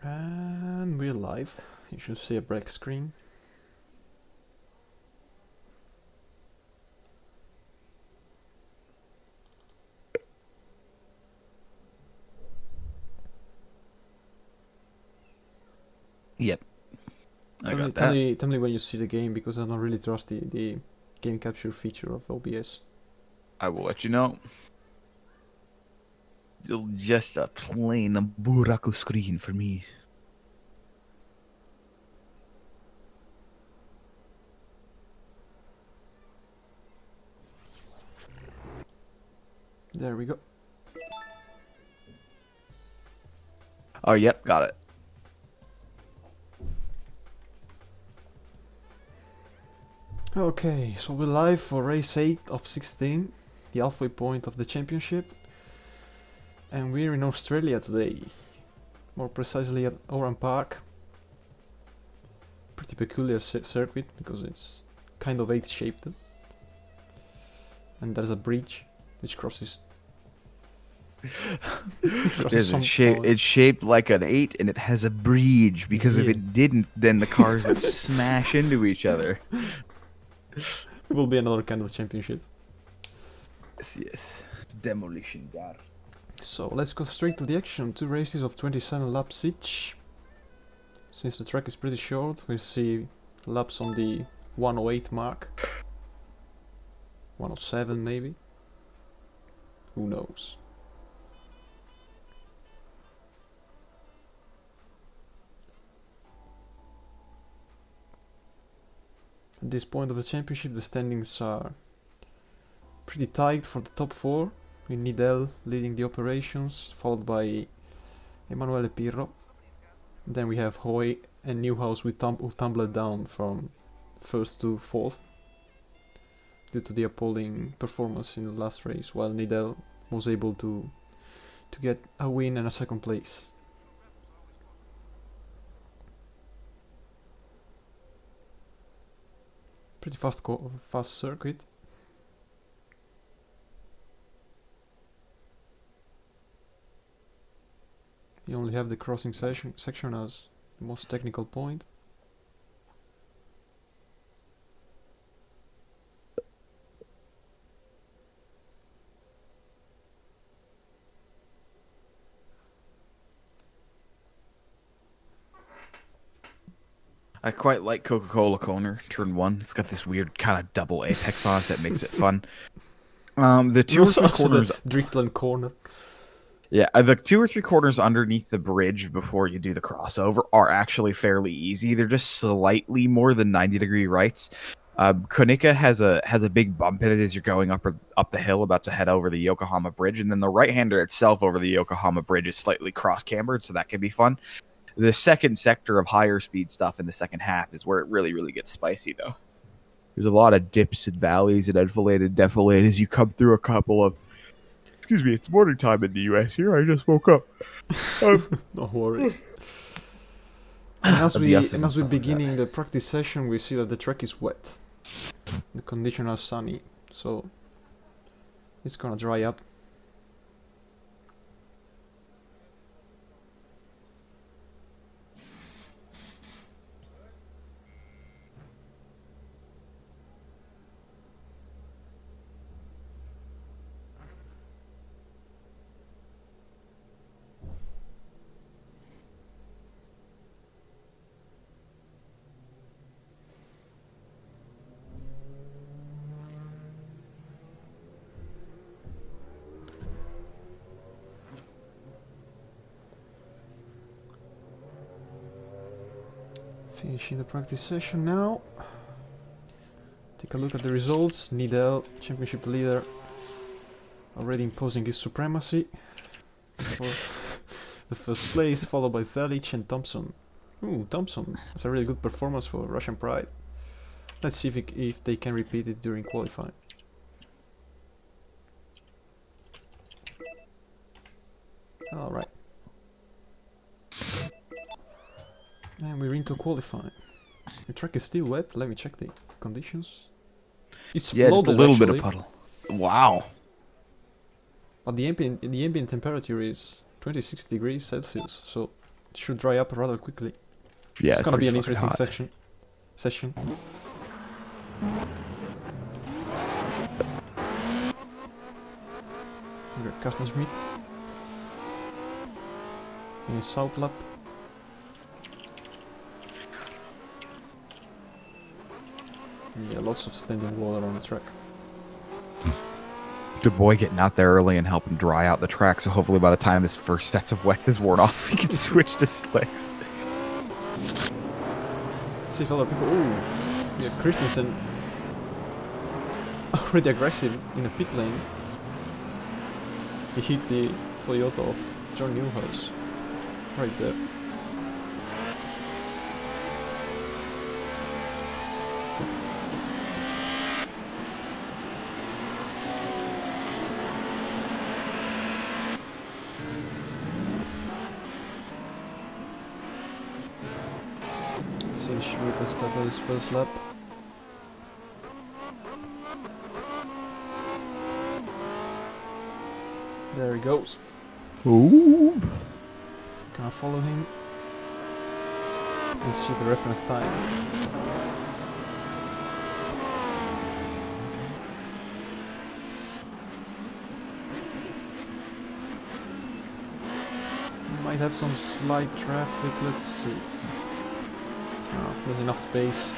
And we're live. You should see a break screen. Yep. I Tell me, got tell that. me, tell me when you see the game, because I don't really trust the game capture feature of OBS. I will let you know. Just a plain buraco screen for me. There we go. Oh, yep, got it. Okay, so we're live for race 8 of 16, the halfway point of the championship. And we're in Australia today. More precisely at Oran Park. Pretty peculiar circuit because it's kind of 8-shaped. And there's a bridge which crosses. It's shaped like an 8 and it has a bridge because if it didn't, then the cars would smash into each other. Will be another kind of championship. Yes. Demolition car. So let's go straight to the action. 2 races of 27 laps each. Since the track is pretty short, we see laps on the 108 mark. 107 maybe. Who knows? At this point of the championship, the standings are pretty tight for the top 4, with Nidel leading the operations, followed by Emanuele Pirro. Then we have Hoy and Newhouse who tumbled down from 1st to 4th due to the appalling performance in the last race, while Nidel was able to get a win and a 2nd place. Pretty fast circuit. You only have the crossing section as the most technical point. I quite like Coca-Cola Corner, turn 1. It's got this weird kind of double apex on it that makes it fun. The 2 or 3 corners... Driftland corner. Yeah, the 2 or 3 corners underneath the bridge before you do the crossover are actually fairly easy. They're just slightly more than 90-degree rights. Konica has a big bump in it as you're going up the hill about to head over the Yokohama Bridge, and then the right-hander itself over the Yokohama Bridge is slightly cross-cambered, so that can be fun. The second sector of higher speed stuff in the second half is where it really, really gets spicy, though. There's a lot of dips and valleys and enfilade and defilade as you come through a couple of... Excuse me, it's morning time in the US here. I just woke up. No worries. And as we're beginning the practice session, we see that the track is wet. The conditions are sunny, so it's gonna dry up. Finishing the practice session now. Take a look at the results. Nidel, championship leader, already imposing his supremacy for the 1st place, followed by Velic and Thompson. Ooh, Thompson. That's a really good performance for Russian Pride. Let's see if they can repeat it during qualifying. Alright. And we're into qualifying. The track is still wet. Let me check the conditions. It's flooded, just a little actually, bit of puddle. Wow. But the ambient temperature is 26 degrees Celsius, so should dry up rather quickly. Yeah, It's gonna be an pretty fucking interesting hot. session. We got Carsten Schmidt in his south lap. Yeah, lots of standing water on the track. Good boy getting out there early and helping dry out the track, so hopefully by the time his first sets of wets is worn off, he can switch to slicks. See if other people. Ooh, yeah, Christensen already aggressive in a pit lane. He hit the Toyota of John Newhouse right there. Schmidt has started his first lap. There he goes. Ooh. Can I follow him? Let's see the reference time. Might have some slight traffic, let's see. Oh, there's enough space.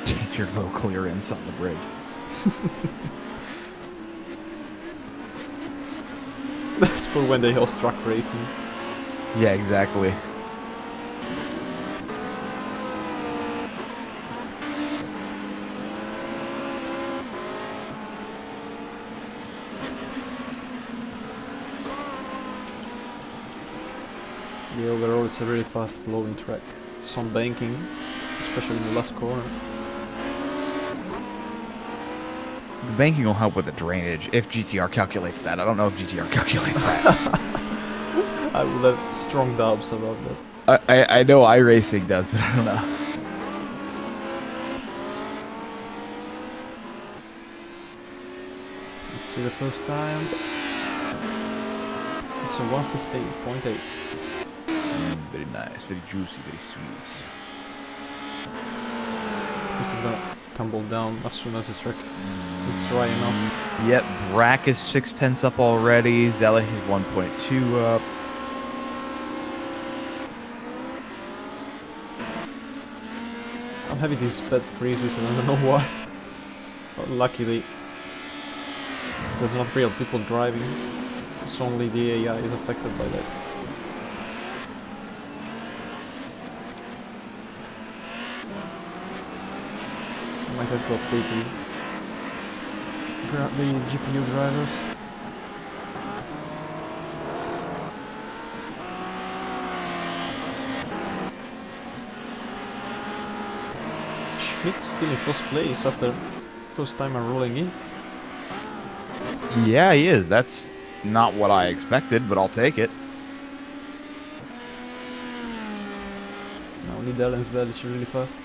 Change your low clearance on the bridge. That's for when they host truck racing. Yeah, exactly. Yeah, overall it's a really fast flowing track. Some banking, especially in the last corner. The banking will help with the drainage if GTR calculates that. I don't know if GTR calculates that. I would have strong doubts about that. I know iRacing does, but I don't know. Let's see the first time. It's a 115.8. Very nice, very juicy, very sweet. First I'm gonna tumble down as soon as the track is dry enough. Yep, Brack is 6/10 up already. Zella is 1.2 up. I'm having these bad freezes and I don't know why. But luckily, there's not real people driving. It's only the AI is affected by that. I might have to update the GPU drivers. Schmidt's still in first place after first time I'm rolling in. Yeah, he is. That's not what I expected, but I'll take it. Now Nidal and Velic really fast.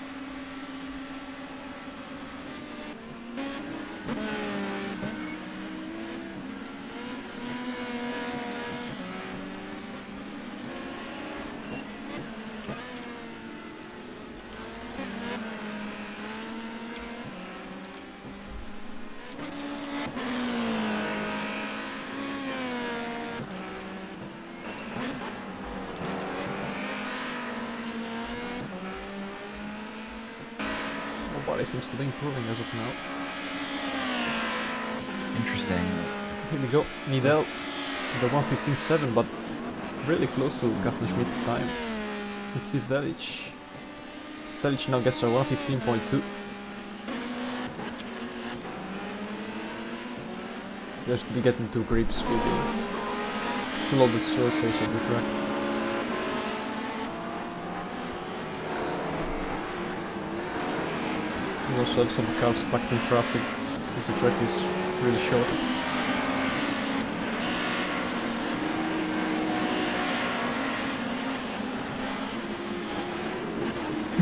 Nobody seems to be improving as of now. Interesting. Here we go. Nidal, the 115.7, but really close to Carsten Schmidt's time. Let's see Velic. Velic now gets a 115.2. They're still getting to grips with the flooded surface of the track. We also have some cars stuck in traffic because the track is really short.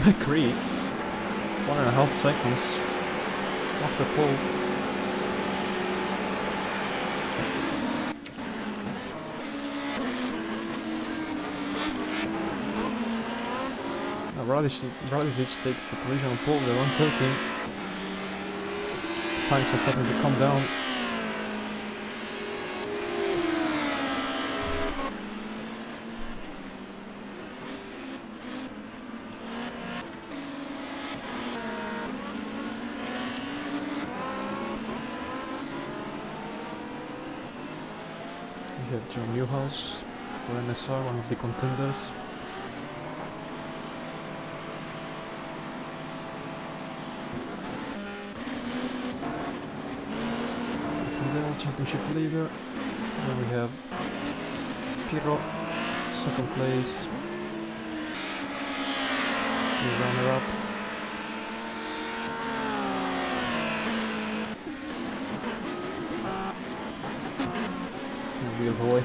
McCree, 1.5 seconds after pole. Radicic takes the provisional pole, they're on 13. Times are starting to come down. We have John Newhouse for NSR, one of the contenders. Championship leader. Then we have Pirro, second place, the runner-up. And Wheel Boy.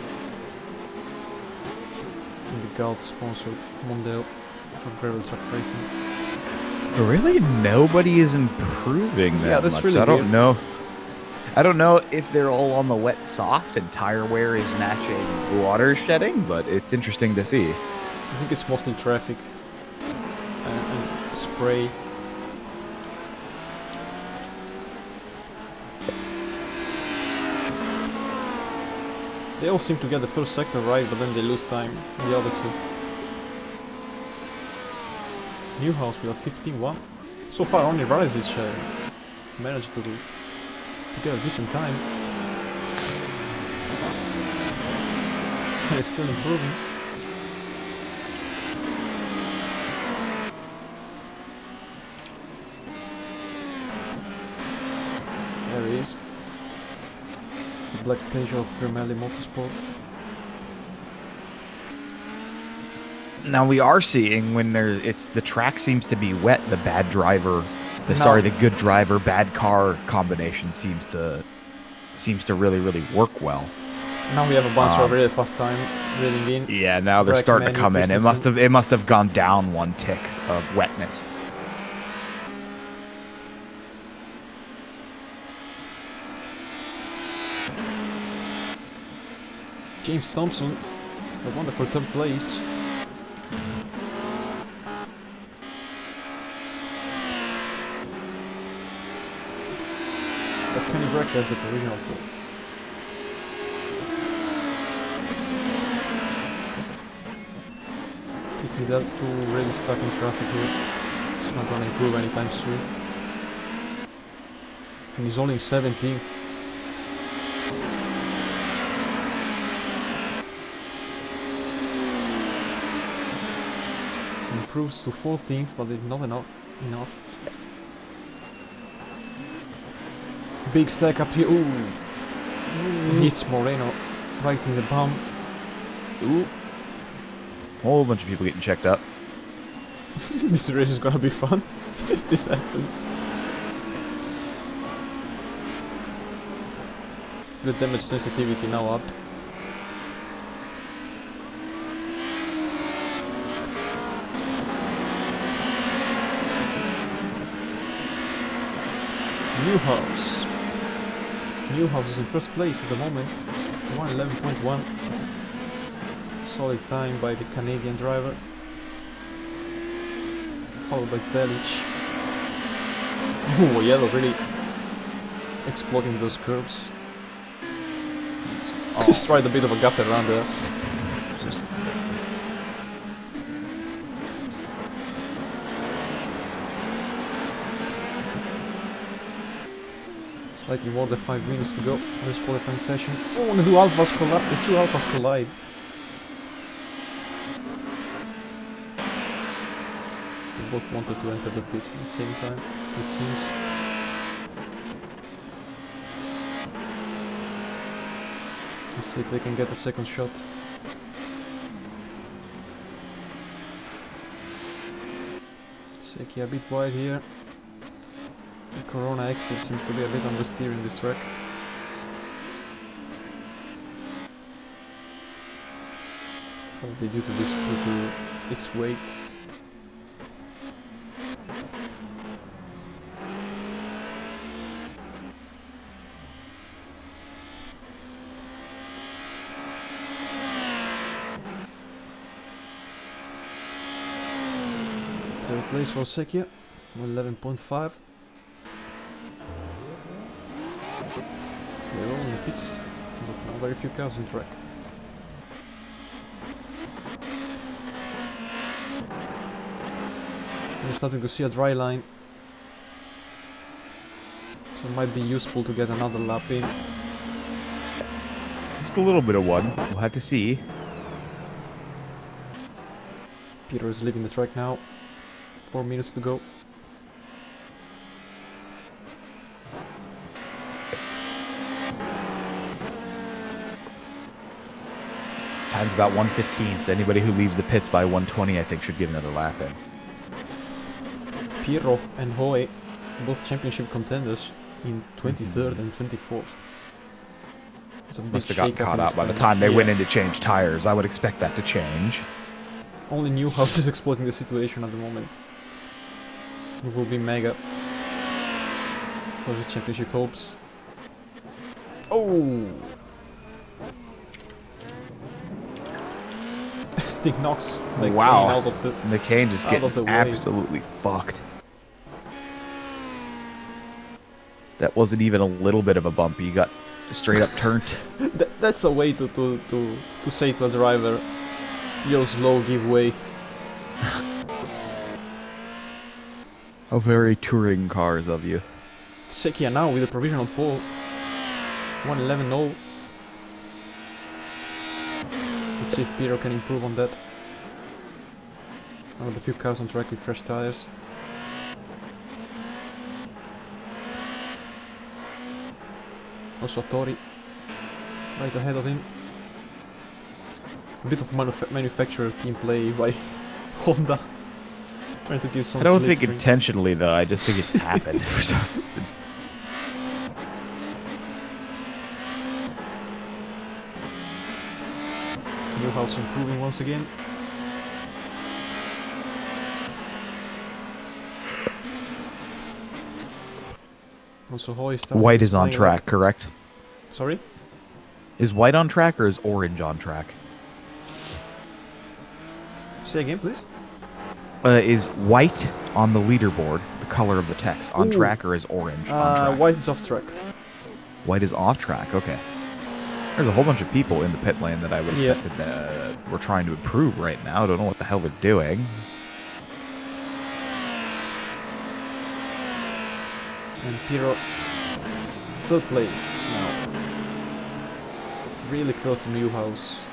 And the golf sponsor Mondale for gravel truck racing. Really, nobody is improving that Yeah, that's much. really I don't weird. know. I don't know if they're all on the wet soft and tire wear is matching water shedding, but it's interesting to see. I think it's mostly traffic and spray. They all seem to get the first sector right, but then they lose time in the other two. Newhouse with a 15-1. So far only Radicic managed to get a decent time. And it's still improving. There he is. The black Peugeot of Grimaldi Motorsport. Now we are seeing when the track seems to be wet, the bad driver, the good driver, bad car combination seems to really work well. Now we have a bunch of really fast time reeling in. Yeah, now they're starting to come in. It must have gone down one tick of wetness. James Thompson, a wonderful third place. But Kenny Breck has the provisional pole. Keith Midell too really stuck in traffic here. It's not gonna improve anytime soon. And he's only in 17th. Improves to 14th, but it's not enough. Big stack up here. Ooh. Hits Moreno right in the bum. Ooh. Whole bunch of people getting checked up. This race is gonna be fun if this happens. The damage sensitivity now up. Newhouse. Newhouse is in first place at the moment. 1:11.1. Solid time by the Canadian driver. Followed by Velic. Oh, Yellow really exploiting those curves. Just tried a bit of a gutter around there. Just slightly more than 5 minutes to go for this qualifying session. Oh, the two alphas collide. They both wanted to enter the pits at the same time, it seems. Let's see if they can get a second shot. Seki a bit wide here. The Corona exit seems to be a bit understeer in this track. Probably due to its weight. Third place for Sekia, 11.5. They're all in the pits. As of now, very few cars on track. We're starting to see a dry line, so it might be useful to get another lap in. Just a little bit of one. We'll have to see. Peter is leaving the track now. 4 minutes to go. Time's about 1:15, so anybody who leaves the pits by 1:20, I think, should get another lap in. Pirro and Hoy, both championship contenders in 23rd and 24th. It's a big Must have gotten shake-up caught in the out by the standings. time they Yeah. went in to change tires. I would expect that to change. Only Newhouse is exploiting the situation at the moment. It will be mega for his championship hopes. Oh! I think knocks the Wow. cane out of the... McCain just Out of the getting way. absolutely fucked. That wasn't even a little bit of a bump. You got straight up turned. That's a way to say to a driver, yo, slow, give way. A very touring cars of you. Sekia now with a provisional pole. 1:11.0. Let's see if Peter can improve on that. Now with a few cars on track with fresh tires. Also Tori right ahead of him. A bit of manufacturer team play by Honda. Trying to give some I don't think slipstream. intentionally, though. I just think it's happened for some reason. Newhouse improving once again. Also Hoy starting White to is on explain track, correct? Sorry? Is white on track or is orange on track? Say again, please. Is white on the leaderboard, the color of the text, on Ooh. track, or is orange on track? White is off track. White is off track, okay. There's a whole bunch of people in the pit lane that I would Yeah. expect we're trying to improve right now. Don't know what the hell they're doing. And Piro, third place now. Really close to Newhouse.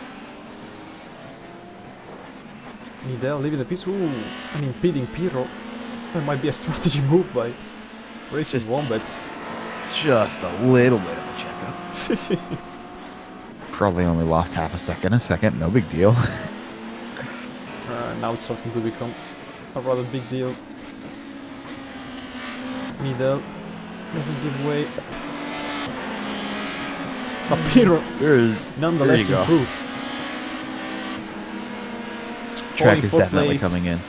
Nidell leaving the pits. Ooh, and impeding Piro. That might be a strategy move by Racing Just- Wombats. Just a little bit of a checkup. Probably only lost half a second, no big deal. Now it's starting to become a rather big deal. Nidell doesn't give way. But Piro nonetheless go. improves. Track Only is fourth definitely place. coming in.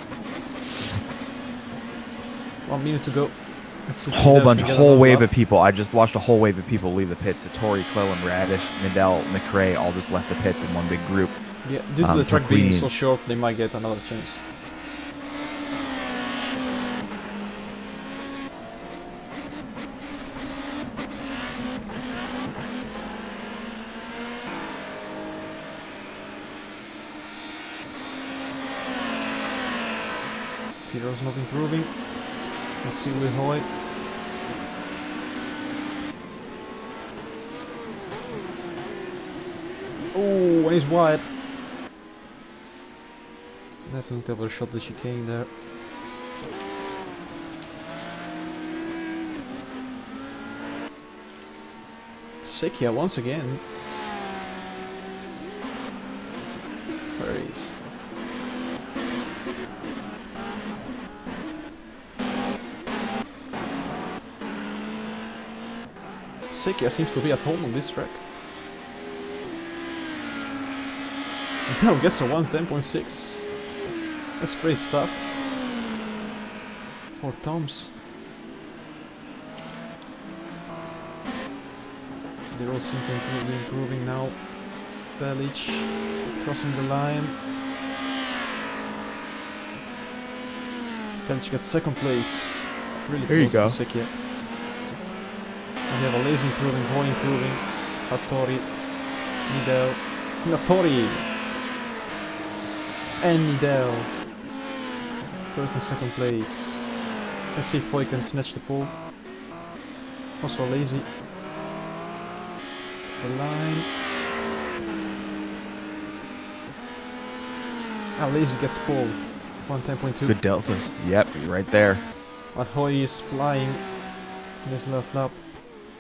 1 minute to go. Let's see if Whole Nidell bunch, can get whole another wave lap. of people. I just watched a whole wave of people leave the pits. Tori, Clellan, Radish, Nidell, McRae all just left the pits in one big group. Yeah, due to the for track being Queen. so short, they might get another chance. Piro's not improving. Let's see with Hoy. Oh, and he's wide. Definitely overshot the chicane there. Sekia once again. Where he is. Sekia seems to be at home on this track. Now gets a 1:10.6. That's great stuff. For Toms. They all seem to be improving now. Felic crossing the line. Felic gets second place. Really There you close go. to Sekia. And we have a Lazy improving, Hoi improving, Hattori, Nidel, Hattori, and Nidel. First and second place. Let's see if Hoi can snatch the pole. Also Lazy. The line. Lazy gets pole. 110.2. Good deltas. Yep, you're right there. But Hoi is flying in this last lap.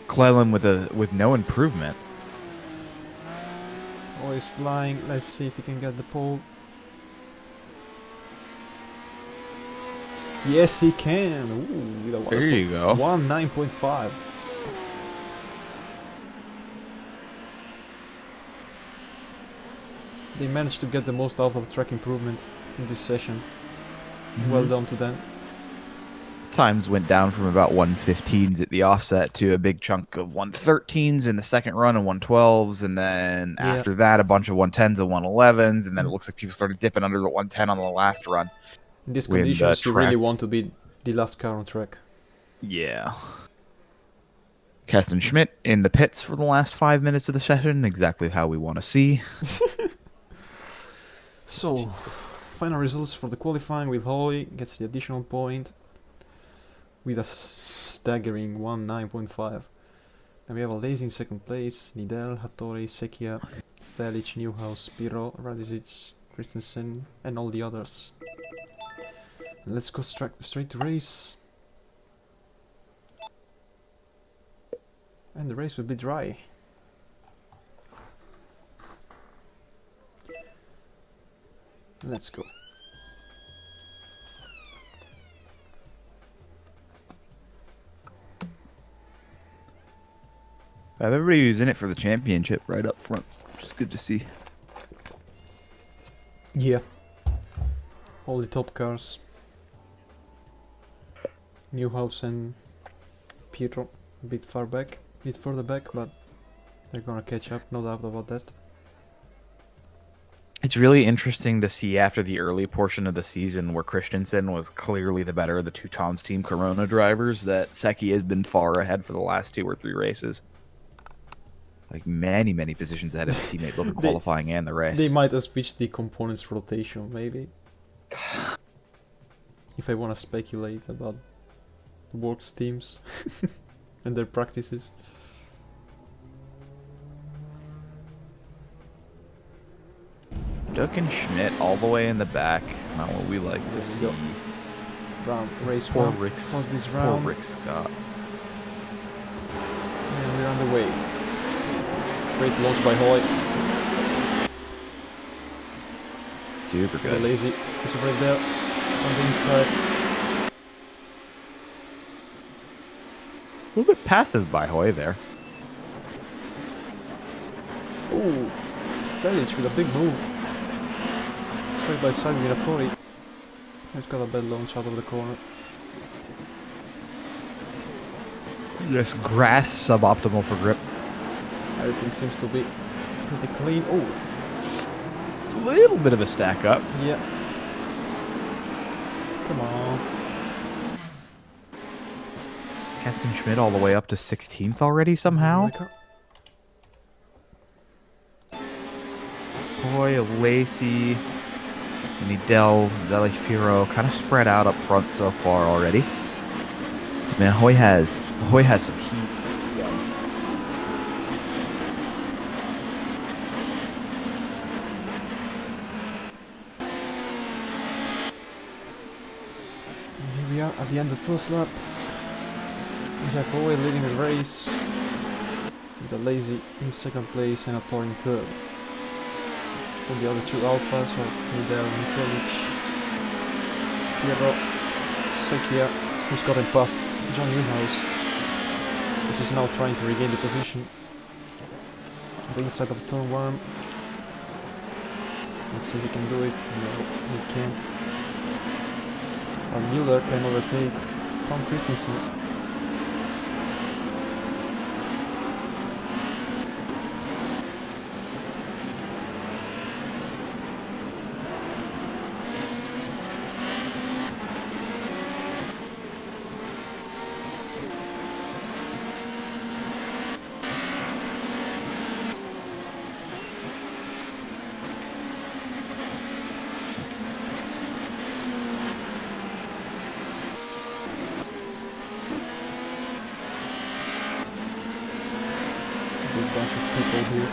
Cleland with no improvement. Hoi is flying. Let's see if he can get the pole. Yes, he can. Ooh, with a There you go. 9.5. They managed to get the most out of the track improvement in this session. Well done to them. Times went down from about 115s at the offset to a big chunk of 113s in the second run and 112s, and then after that a bunch of 110s and 111s, and then it looks like people started dipping under the 110 on the last run. In these conditions, you really want to be the last car on track. Yeah. Keston Schmidt in the pits for the last 5 minutes of the session, exactly how we want to see. So, final results for the qualifying with Hoi gets the additional point with a staggering 9.5. Then we have a Lazy in second place, Nidel, Hattori, Sekia, Felic, Newhouse, Pirro, Radicic, Christensen, and all the others. And let's go straight to race. And the race will be dry. Let's go. Everybody who's in it for the championship right up front, which is good to see. Yeah. All the top cars. Newhouse and Pietro a bit further back, but they're gonna catch up, no doubt about that. It's really interesting to see after the early portion of the season where Christensen was clearly the better of the two Tom's Team Corona drivers, that Seki has been far ahead for the last 2 or 3 races. Like many positions ahead of his teammate, both in qualifying and the race. They might have switched the components rotation, maybe. If I want to speculate about works teams and their practices. Duck and Schmidt all the way in the back. Not what we like to see. Round race Poor one Rick, for this poor round. Rick Scott. And we're on the way. Great launch by Hoi. Super good. Lazy is right there on the inside. A little bit passive by Hoy there. Ooh, Felic with a big move. Side by side with Hattori. He's got a bad launch out of the corner. Yes, grass suboptimal for grip. Everything seems to be pretty clean. Oh, A little bit of a stack up. yeah. Come on. Keston Schmidt all the way up to 16th already somehow. Hoy, Lacey, Nidel, Zelich, Piro, kind of spread out up front so far already. Man, Hoy has some heat. And here we are at the end of the first lap. We have Hoi leading the race. With the Lazy in second place and Hattori in third. Then the other two alphas of Nidel and Felic. Piero, Sekia, who's gotten past John Newhouse, which is now trying to regain the position. On the inside of turn 1. Let's see if he can do it. No, he can't. And Mueller can overtake Tom Christensen. big bunch of people here.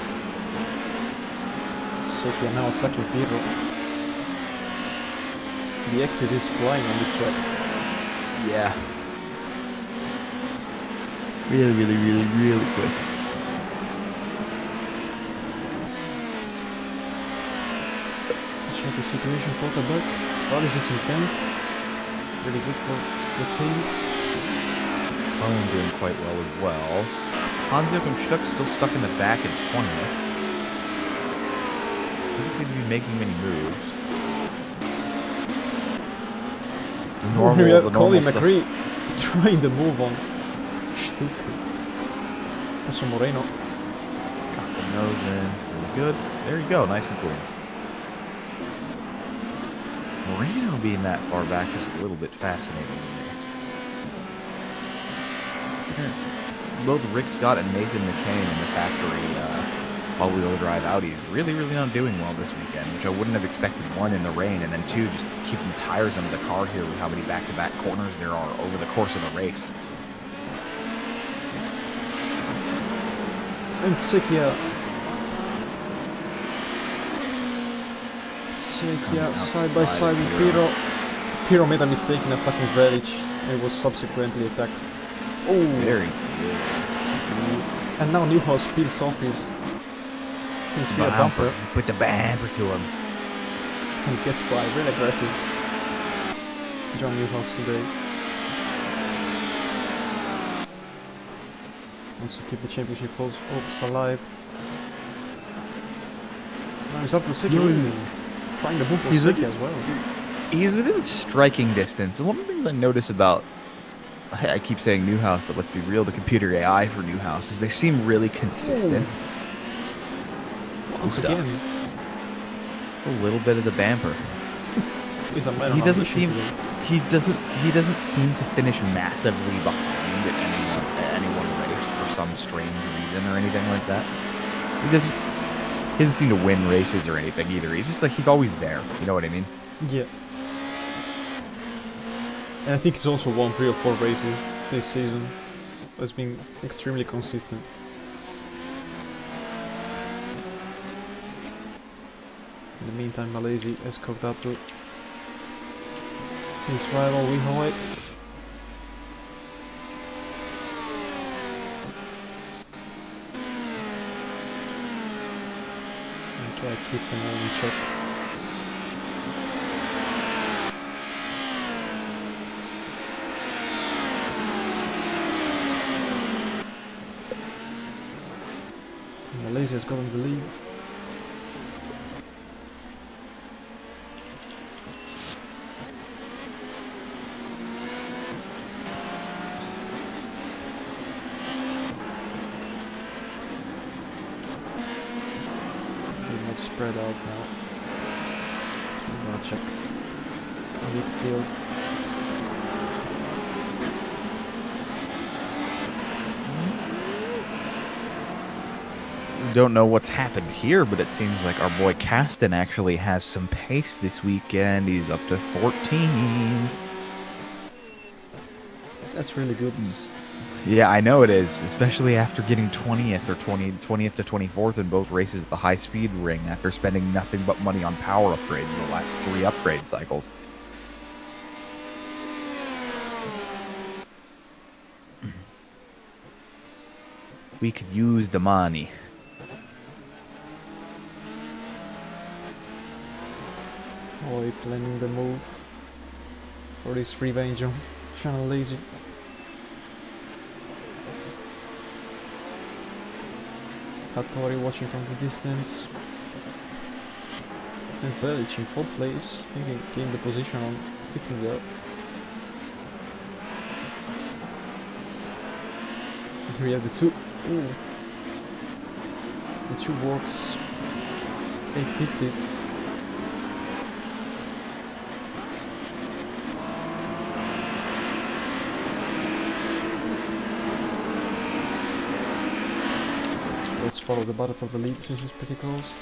Sekia now attacking Pirro. The exit is flying on this track. Yeah. Really quick. Check the situation for the back. Valis is in 10th. Really good for the team. Cohen doing quite well as well. Hansiuk and Stuck still stuck in the back in 20th. Doesn't seem to be making many moves. Colin McRae trying to move on Stuck. Also Moreno. Got the nose in. Really good. There you go. Nice and clean. Moreno being that far back is a little bit fascinating to me. Both Rick Scott and Nathan McCain in the factory all-wheel drive Audis really not doing well this weekend, which I wouldn't have expected. One, in the rain, and then two, just keeping the tires under the car here with how many back-to-back corners there are over the course of the race. And Sekia side by side with Pirro. Pirro made a mistake in attacking Velic and was subsequently attacked. Oh, very good. And now Newhouse peels off his rear bumper. Put the bumper to him. And gets by, really aggressive. John Newhouse today. Wants to keep the championship hopes alive. Now he's up to Sekia. Trying to move for Sekia as well. He's within striking distance. And one of the things I notice about, I keep saying Newhouse, but let's be real, the computer AI for Newhouse is they seem really consistent. Once again. A little bit of the bamper. He's a man he doesn't seem to finish massively behind anyone race for some strange reason or anything like that. He doesn't seem to win races or anything either. He's just like, he's always there. You know what I mean? Yeah. And I think he's also won 3 or 4 races this season. Has been extremely consistent. In the meantime, Malaysia has caught up to his rival Wihoy. And try to keep them all in check. Malaysia has gotten the lead. Pretty much spread out now. So we're gonna check midfield. Don't know what's happened here, but it seems like our boy Caston actually has some pace this weekend. He's up to 14th. That's really good. Yeah, I know it is, especially after getting 20th or 20th to 24th in both races at the high-speed ring after spending nothing but money on power upgrades in the last 3 upgrade cycles. We could use the money. Oi planning the move for this revenge on Shannon Lazy. Hattori watching from the distance. And Velic in 4th place. I think he gained the position on Tiffany there. And here we have the two. Ooh. The two works 850. Let's follow the battle for the lead since it's pretty close.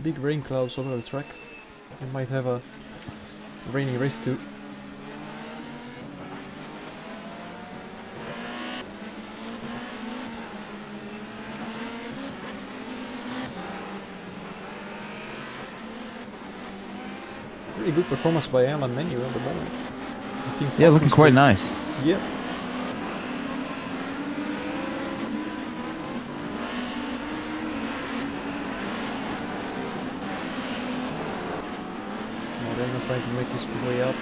big rain clouds over the track. We might have a rainy race too. Really good performance by Alan Menu at the moment. Yeah, looking quite nice. Yep. Now they're not trying to make his way up.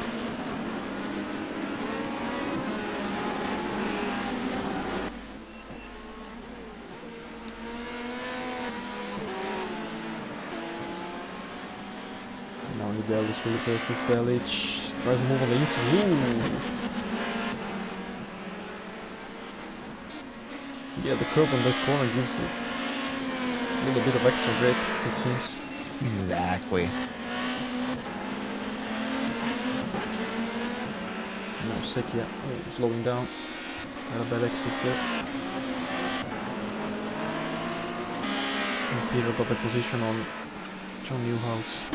Now Nidal is really close to Felic. Tries to move on the inside. Ooh. Yeah, the curve on that corner gives a little bit of extra grip, it seems. Exactly. Now Sekia slowing down. Had a bad exit there. And Peter got the position on John Newhouse.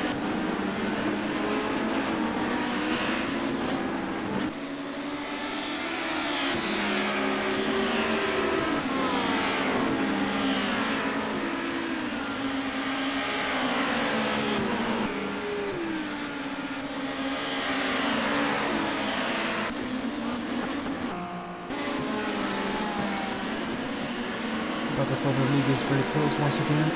But the Federal League is very close once again.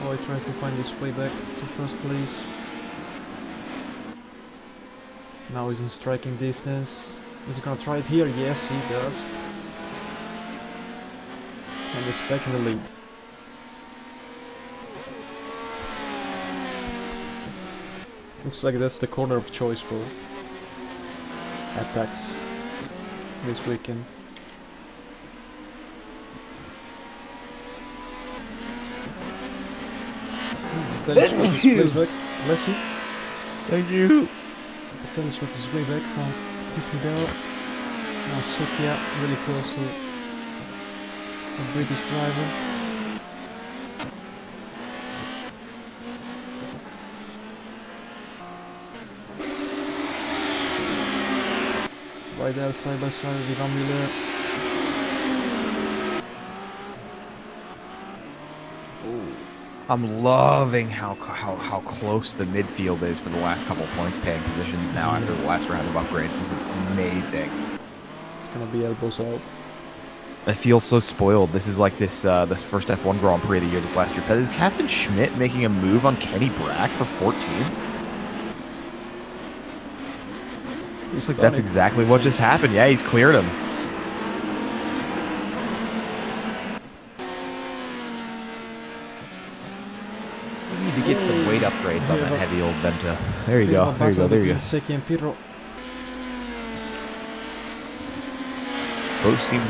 Oh, he tries to find his way back to first place. Now he's in striking distance. Is he gonna try it here? Yes, he does. And he's back in the lead. Looks like that's the corner of choice for attacks this weekend. Bless you. Bless you. Thank you. Stanley got his way back from Tiffany Bell. Now Sekia really close to a British driver. Right there, side by side with Ivan Miller. I'm loving how close the midfield is for the last couple points paying positions now after the last round of upgrades. This is amazing. It's gonna be elbows out. I feel so spoiled. This is like this first F1 Grand Prix of the year this last year. Is Kasten Schmidt making a move on Kenny Brack for 14th? Looks like that's exactly what just happened. Yeah, he's cleared him. To get some weight upgrades on that heavy old Venta. There you go. There you go. There you go. Seki and Pirro. Both seem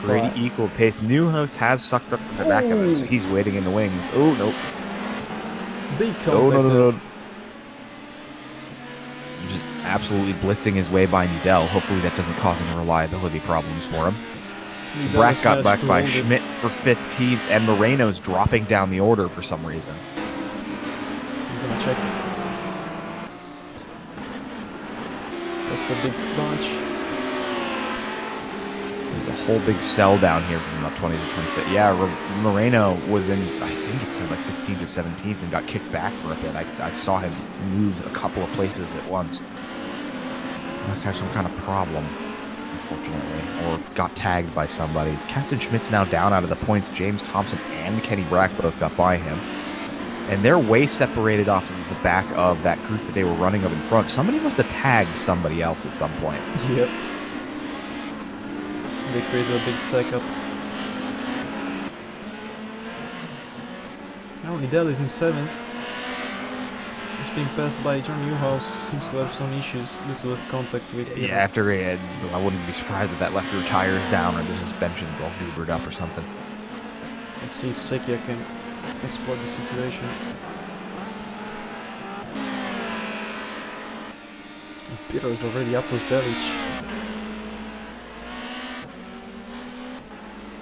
pretty equal pace. Newhouse has sucked up to the back of him, so he's waiting in the wings. Oh, nope. Big contact. No. Just absolutely blitzing his way by Nidal. Hopefully that doesn't cause any reliability problems for him. Brack got back by Schmidt for 15th, and Moreno's dropping down the order for some reason. I'm gonna check. That's a big bunch. There's a whole big sell down here from about 20 to 25th. Yeah, Moreno was in, I think it said like 16th or 17th and got kicked back for a bit. I saw him move a couple of places at once. Must have some kind of problem, unfortunately, or got tagged by somebody. Kasten Schmidt's now down out of the points. James Thompson and Kenny Brack both got by him. And they're way separated off of the back of that group that they were running up in front. Somebody must have tagged somebody else at some point. Yep. They created a big stack up. Now Nidal is in 7th. He's being passed by John Newhouse. Seems to have some issues due to the contact with Yeah, after he had, I wouldn't be surprised if that left rear tire's down or the suspension's all goobered up or something. Let's see if Sekia can exploit the situation. Peter is already up with Velic.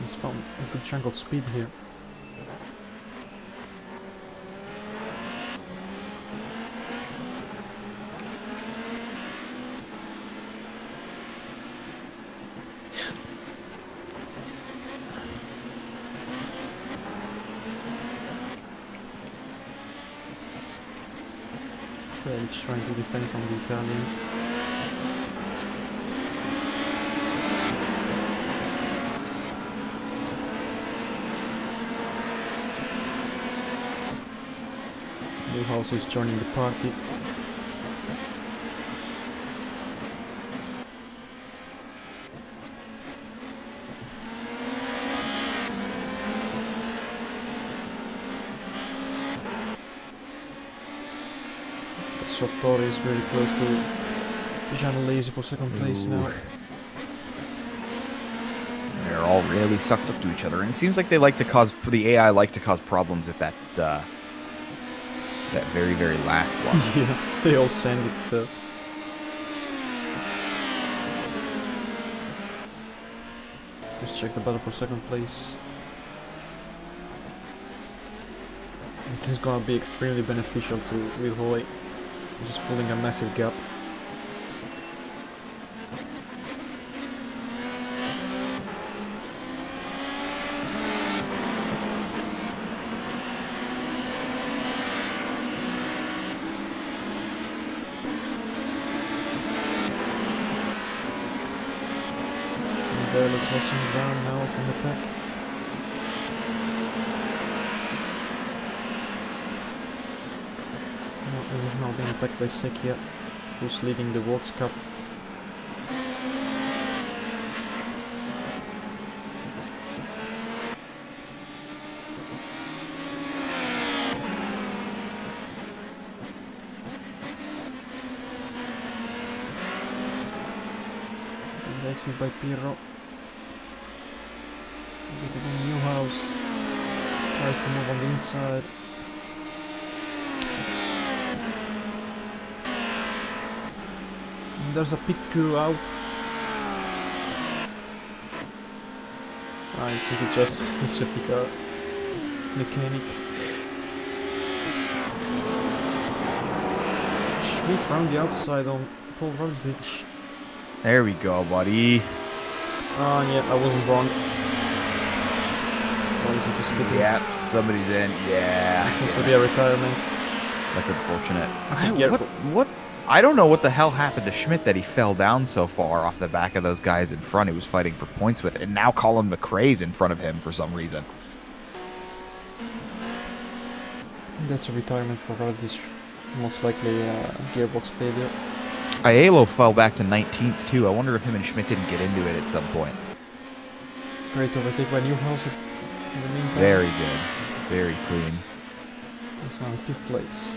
He's found a good chunk of speed here. Stage trying to defend from the Italian. Newhouse is joining the party. Sottori is very close to Jean Lazy for second place now. They're all really sucked up to each other, and it seems like they like to cause the AI like to cause problems at that that very last one. Yeah, they all send it though. Let's check the battle for second place. This is gonna be extremely beneficial to Will Hoy, which is pulling a massive gap. Bell is rushing down now from the pack. No, it is now being attacked by Sekia, who's leading the Works Cup. Good exit by Pirro. Beautiful Newhouse tries to move on the inside. And there's a pit crew out. I think it's just the safety car mechanic. Schmidt round the outside on Paul Ralzic. There we go, buddy. Oh yeah, I wasn't wrong. Or is it just looking? Yep, somebody's in. Yeah. It seems to be a retirement. That's unfortunate. That's a gear- What? I don't know what the hell happened to Schmidt that he fell down so far off the back of those guys in front he was fighting for points with, and now Colin McRae's in front of him for some reason. That's a retirement for Ralzic. Most likely a gearbox failure. Aiello fell back to 19th too. I wonder if him and Schmidt didn't get into it at some point. Great overtake by Newhouse in the meantime. Very good. Very clean. That's now in 5th place.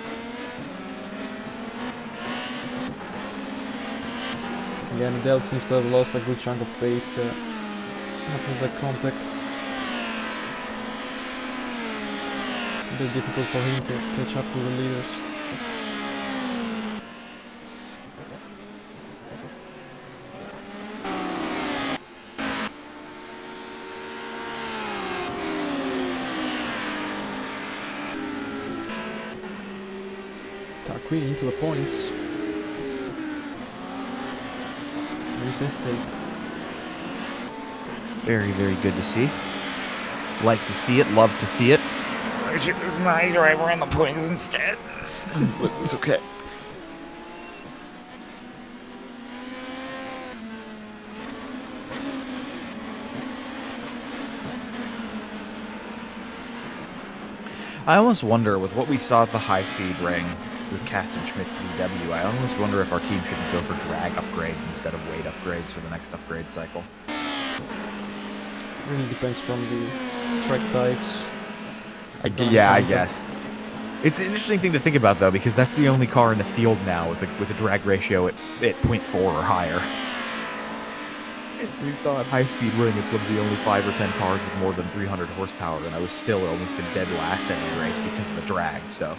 Again, Adele seems to have lost a good chunk of pace there after that contact. A bit difficult for him to catch up to the leaders. Tarquini into the points. Estate. Very good to see. Like to see it, love to see it. I should use my driver on the points instead. But it's okay. I almost wonder, with what we saw at the high-speed ring with Kasten Schmidt's VW, I almost wonder if our team shouldn't go for drag upgrades instead of weight upgrades for the next upgrade cycle. Really depends from the track types. I guess. It's an interesting thing to think about, though, because that's the only car in the field now with a drag ratio at 0.4 or higher. We saw at high-speed ring, it's one of the only 5 or 10 cars with more than 300 horsepower, and I was still almost in dead last every race because of the drag, so...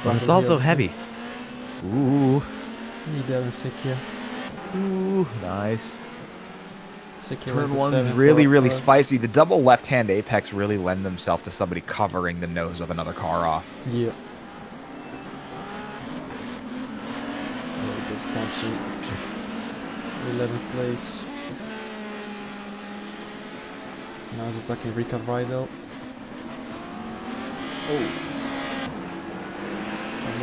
But it's also heavy. Ooh. Nidal and Sekia. Ooh, nice. Sekia Turn 1's really spicy. The double left-hand apex really lend themselves to somebody covering the nose of another car off. Yeah. There goes Thompson. 11th place. Now he's attacking Ricard Rydell. Oh.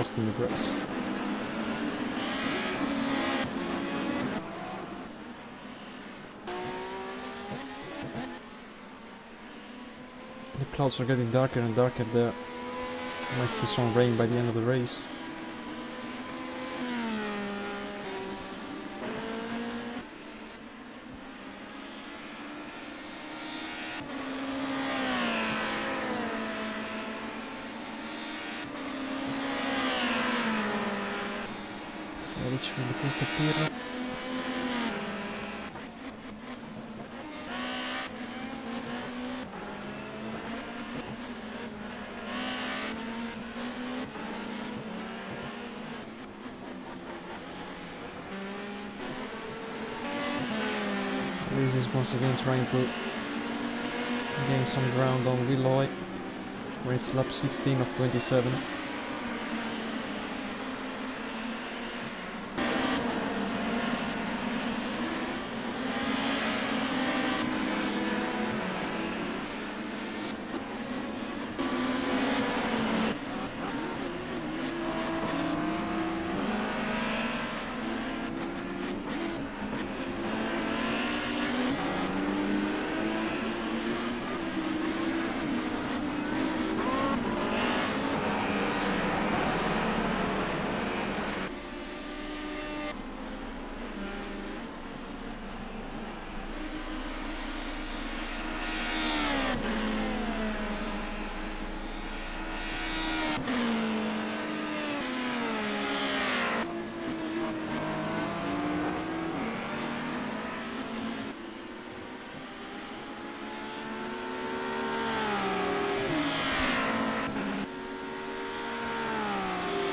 lost in the grass. The clouds are getting darker and darker there. Might see some rain by the end of the race. Felic really close to Pirro. Luis is once again trying to gain some ground on Villoy, where it's lap 16 of 27.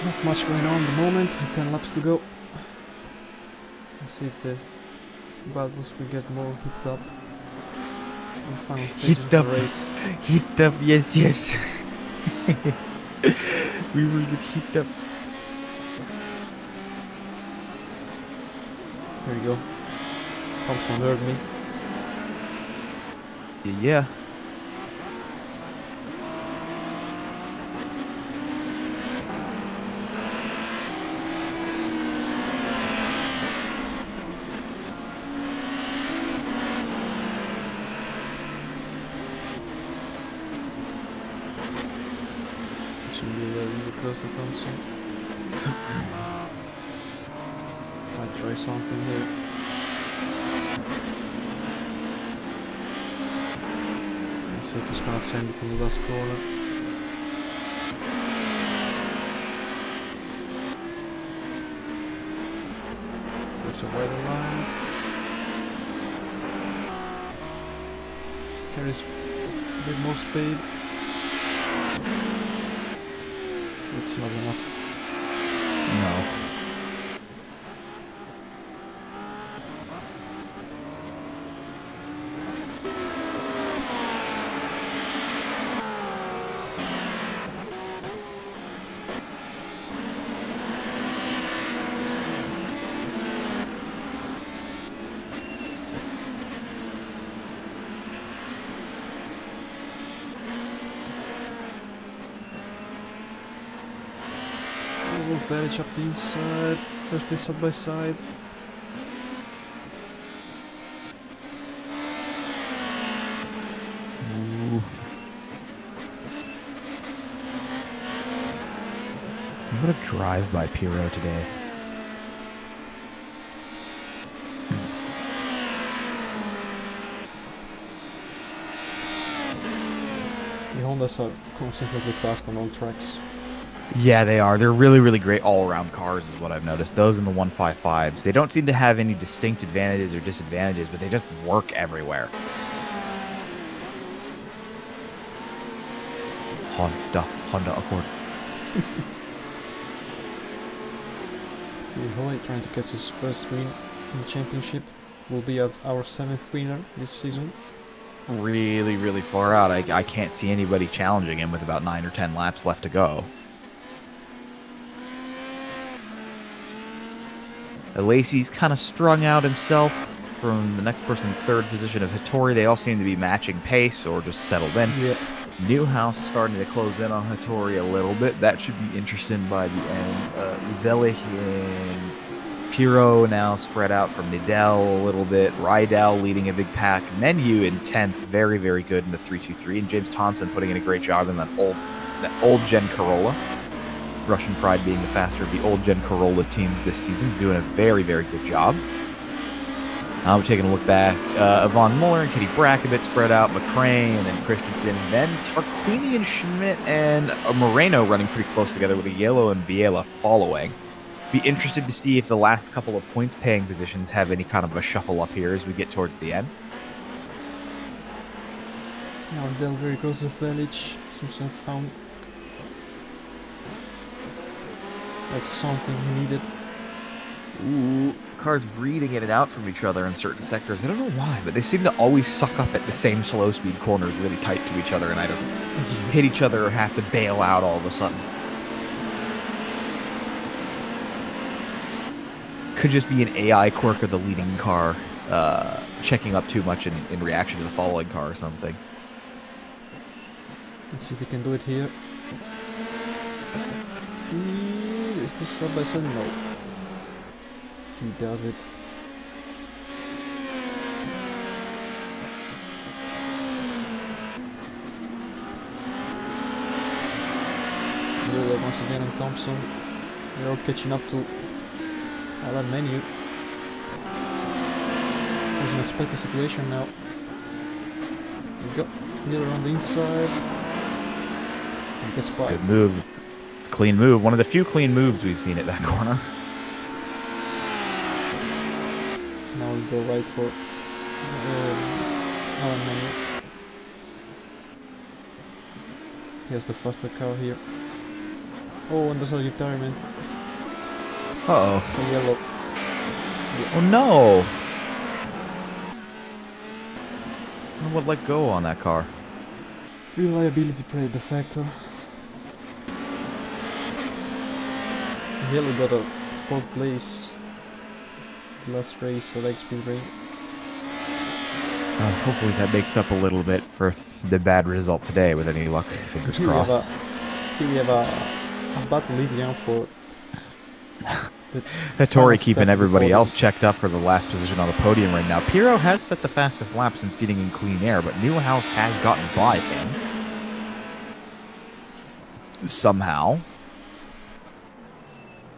Not much going on at the moment, with 10 laps to go. Let's see if the battles will get more heated up in the final stages of the race. Heat up, yes, yes. We will get heat up. There you go. Thompson heard me. Yeah. Should be really close to Thompson. Might try something here. Let's see if he's gonna send it in the last corner. There's a wider line. Carries a bit more speed. It's not enough. No. Felic up the inside, there's this side by side. Ooh. What a drive by Pirro today. The Hondas are consistently fast on all tracks. Yeah, they are. They're really, really great all-around cars is what I've noticed. Those in the 155s. They don't seem to have any distinct advantages or disadvantages, but they just work everywhere. Honda Accord. Villoy trying to catch his first win in the championship. Will be our 7th winner this season. Really, really far out. I can't see anybody challenging him with about 9 or 10 laps left to go. Lacey's kind of strung out himself from the next person in third position of Hattori. They all seem to be matching pace or just settled in. Yeah. Newhouse starting to close in on Hattori a little bit. That should be interesting by the end. Zelich and Piro now spread out from Nidell a little bit. Rydell leading a big pack. Menu in 10th, very, very good in the 3-2-3. And James Thompson putting in a great job in that old gen Corolla. Russian Pride being the faster of the old gen Corolla teams this season, doing a very, very good job. We're taking a look back. Yvonne Muller and Kitty Brack a bit spread out. McCrane and then Christensen. Then Tarquini and Schmidt and Moreno running pretty close together with a Yellow and Biela following. Be interested to see if the last couple of points paying positions have any kind of a shuffle up here as we get towards the end. Now Del very close to Zelich. Seems to have found that's something he needed. Ooh, cars breathing in and out from each other in certain sectors. I don't know why, but they seem to always suck up at the same slow speed corners really tight to each other and either hit each other or have to bail out all of a sudden. Could just be an AI quirk of the leading car checking up too much in reaction to the following car or something. Let's see if we can do it here. Is this side by side? No. He does it. Miller once again on Thompson. They're all catching up to Alan Menu. Who's in a spiky situation now. We got Miller on the inside. He gets by. Good move. It's a clean move. One of the few clean moves we've seen at that corner. Now we'll go right for Alan Menu. He has the faster car here. Oh, and there's a retirement. Uh-oh. It's a yellow. Oh, no. I would let go on that car. Reliability plate de facto. Yellow got a 4th place last race, so like speed rain. Hopefully that makes up a little bit for the bad result today with any luck. Fingers crossed. Here we have a battle leading out for Hattori keeping everybody else checked up for the last position on the podium right now. Piro has set the fastest lap since getting in clean air, but Newhouse has gotten by him. Somehow.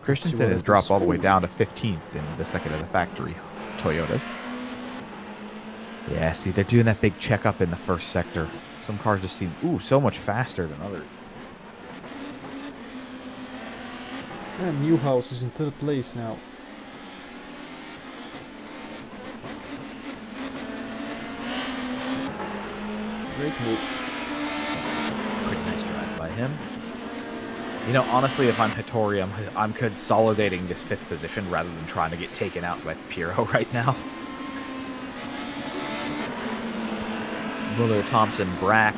Christensen has dropped all the way down to 15th in the second of the factory Toyotas. Yeah, see, they're doing that big checkup in the first sector. Some cars just seem, so much faster than others. And Newhouse is in 3rd place now. Great move. Pretty nice drive by him. You know, honestly, if I'm Hattori, I'm consolidating this 5th position rather than trying to get taken out by Piro right now. Muller, Thompson, Brack,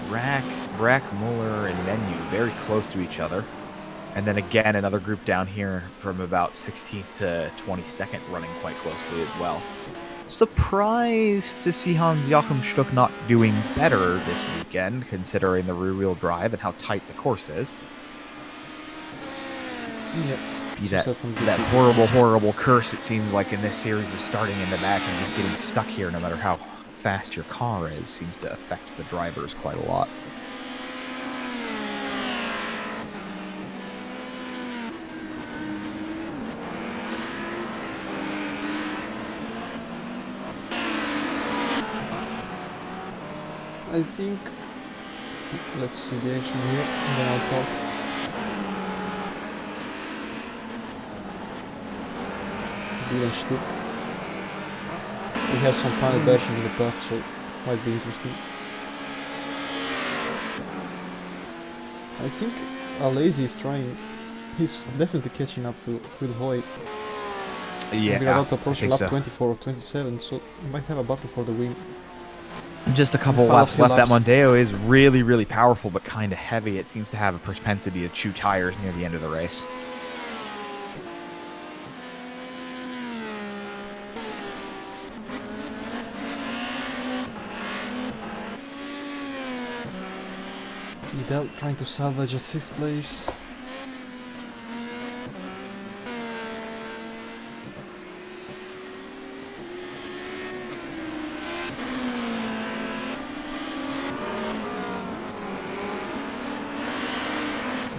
Muller, and Menu very close to each other. And then again, another group down here from about 16th to 22nd running quite closely as well. Surprised to see Hans-Joachim Stuck not doing better this weekend, considering the rear-wheel drive and how tight the course is. Yep. That horrible curse it seems like in this series of starting in the back and just getting stuck here no matter how fast your car is seems to affect the drivers quite a lot. I think, let's see the action here, and then I'll talk. Dylan Stuck. We have some panel bashing in the past, so might be interesting. I think Alazy is trying, he's definitely catching up to Will Hoyt. Yeah, we're about to approach lap so. 24 or 27, so we might have a battle for the win. Just a couple laps left. That Mondeo is really, really powerful, but kind of heavy. It seems to have a propensity to chew tires near the end of the race. Nidal trying to salvage a 6th place.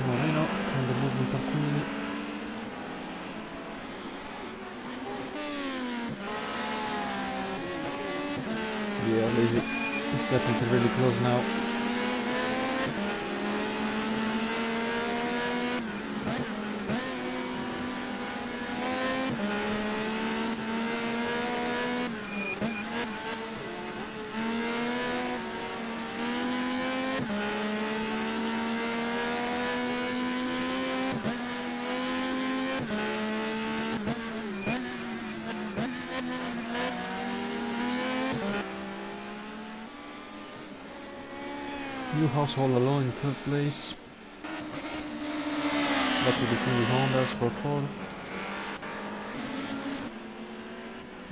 Moreno trying to move with Tarquini. Yeah, Lazy. It's definitely really close now. New household alone in 3rd place. Battle between the Hondas for 4th.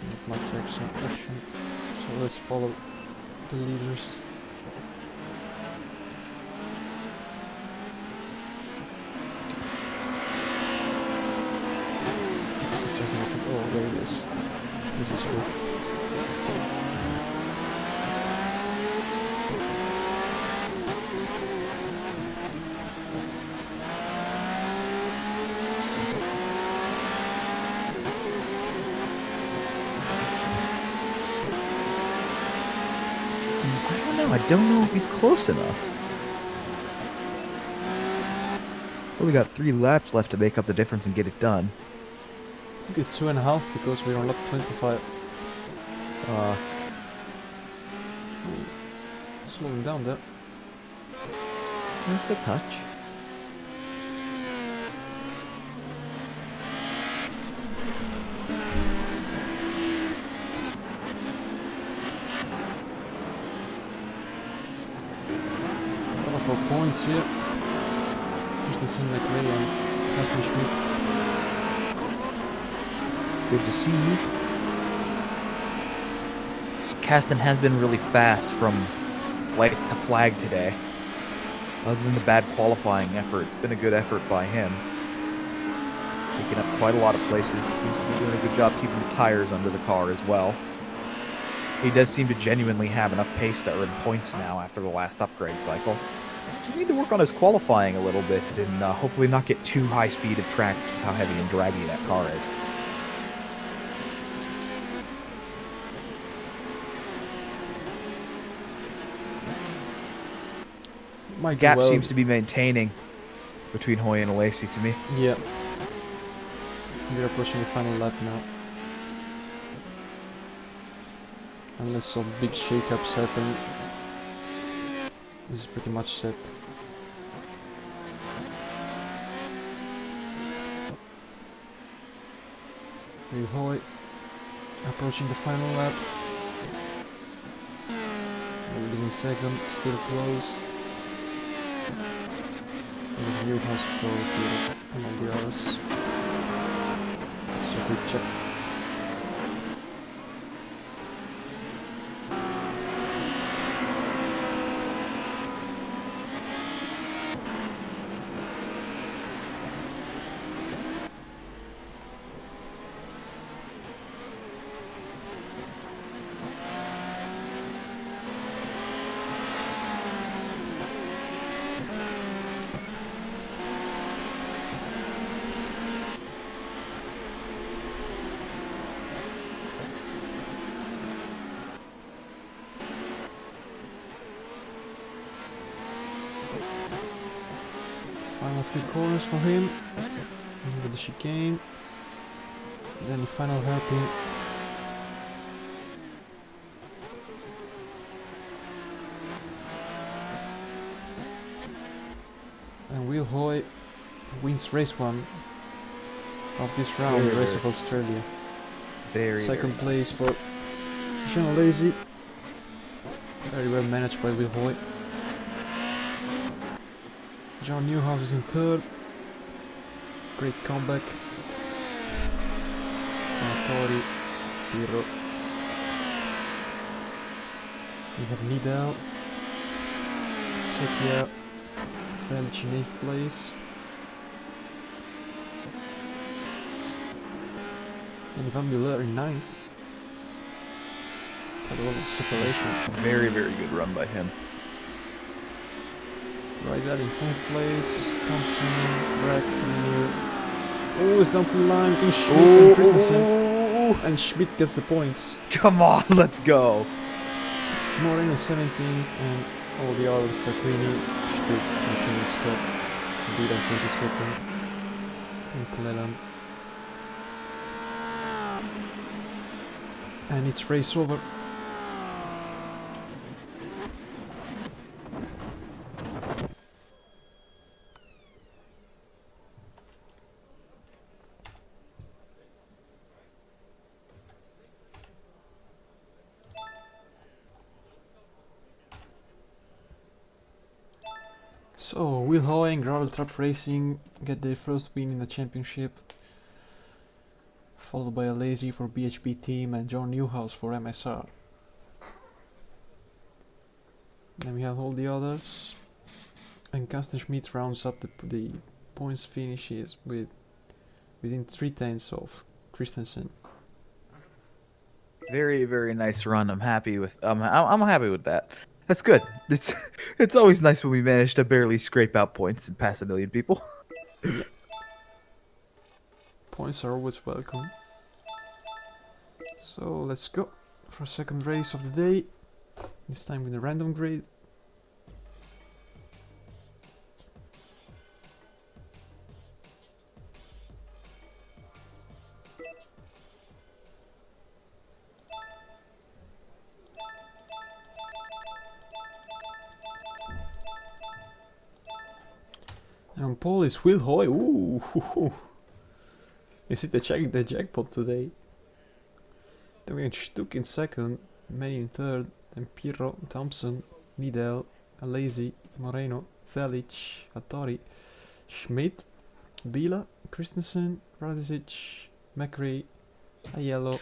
Not much action. So let's follow the leaders. Oh, there it is. This is good. I don't know if he's close enough. Only got 3 laps left to make up the difference and get it done. I think it's 2.5 because we're on lap 25. Slowing down there. Just a touch. For points here. Christensen, McRae and Aston Schmidt. Good to see you. Kasten has been really fast from lights to flag today. Other than the bad qualifying effort, it's been a good effort by him. Picking up quite a lot of places. He seems to be doing a good job keeping the tires under the car as well. He does seem to genuinely have enough pace to earn points now after the last upgrade cycle. Just need to work on his qualifying a little bit and hopefully not get too high speed of track with how heavy and draggy that car is. My gap seems to be maintaining between Hoy and Alesi to me. Yeah. We're approaching the final lap now. Unless some big shakeups happen, this is pretty much set. With Hoy approaching the final lap. Leading in 2nd, still close. And the view has to here and all the others. Let's just a quick check. Final 3 corners for him. With the chicane. Then the final hairpin. And Will Hoy wins race 1 of this round, the race of Australia. Second place for Jean Alesi. Very well managed by Will Hoy. John Newhouse is in 3rd. Great comeback. Tori, Pirro. We have Nidal, Sekia, Felic in 8th place. And Ivan Muller in 9th. Quite a lot of separation. Very, very good run by him. Right there in 10th place. Thompson, Breck, oh, it's down to the line between Schmidt and Christensen. And Schmidt gets the points. Come on, let's go. Moreno 17th and all the others, Taquini, Stick, McKinney, Scott, Vida 22nd, and Cleland. And it's race over. So, Will Hoy and Gravel Trap Racing get their first win in the championship, followed by a Lazy for BHP team and John Newhouse for MSR. Then we have all the others, and Carsten Schmidt rounds up the points finishes within 3/10 of Christensen. Very, very nice run. I'm happy with. I'm happy with that. That's good. It's always nice when we manage to barely scrape out points and pass 1 million people. Yeah. Points are always welcome. So let's go for a second race of the day. This time with a random grid. And on pole is Will Hoy. Ooh, you see the jackpot today. Then we have Stuck in second, Manny in third, and Pirro, Thompson, Nidell, Alesi, Moreno, Felic, Hattori, Schmidt, Bila, Christensen, Radicic, McRae, Aiello,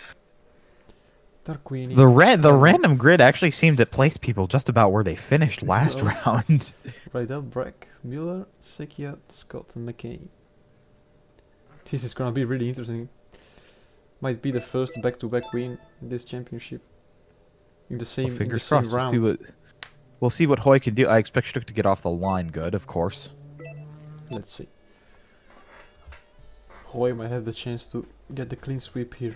Tarquini. The random grid actually seemed to place people just about where they finished last round. Rydell, Breck, Miller, Sekia, Scott, and McKay. This is gonna be really interesting. Might be the first back-to-back win in this championship. In the same, Fingers same crossed. round. We'll see what Hoy can do. I expect Stuck to get off the line good, of course. Let's see. Hoy might have the chance to get the clean sweep here.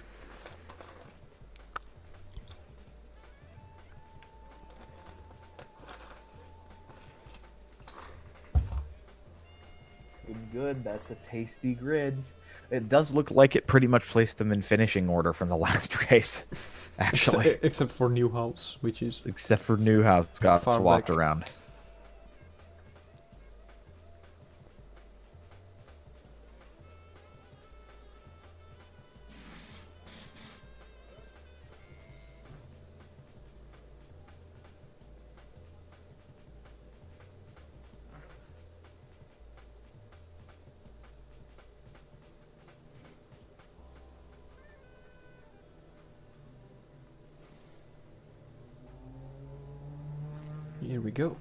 Good. That's a tasty grid. It does look like it pretty much placed them in finishing order from the last race, actually. Except for Newhouse, which is... Except for Newhouse got far swapped back. around. Here we go.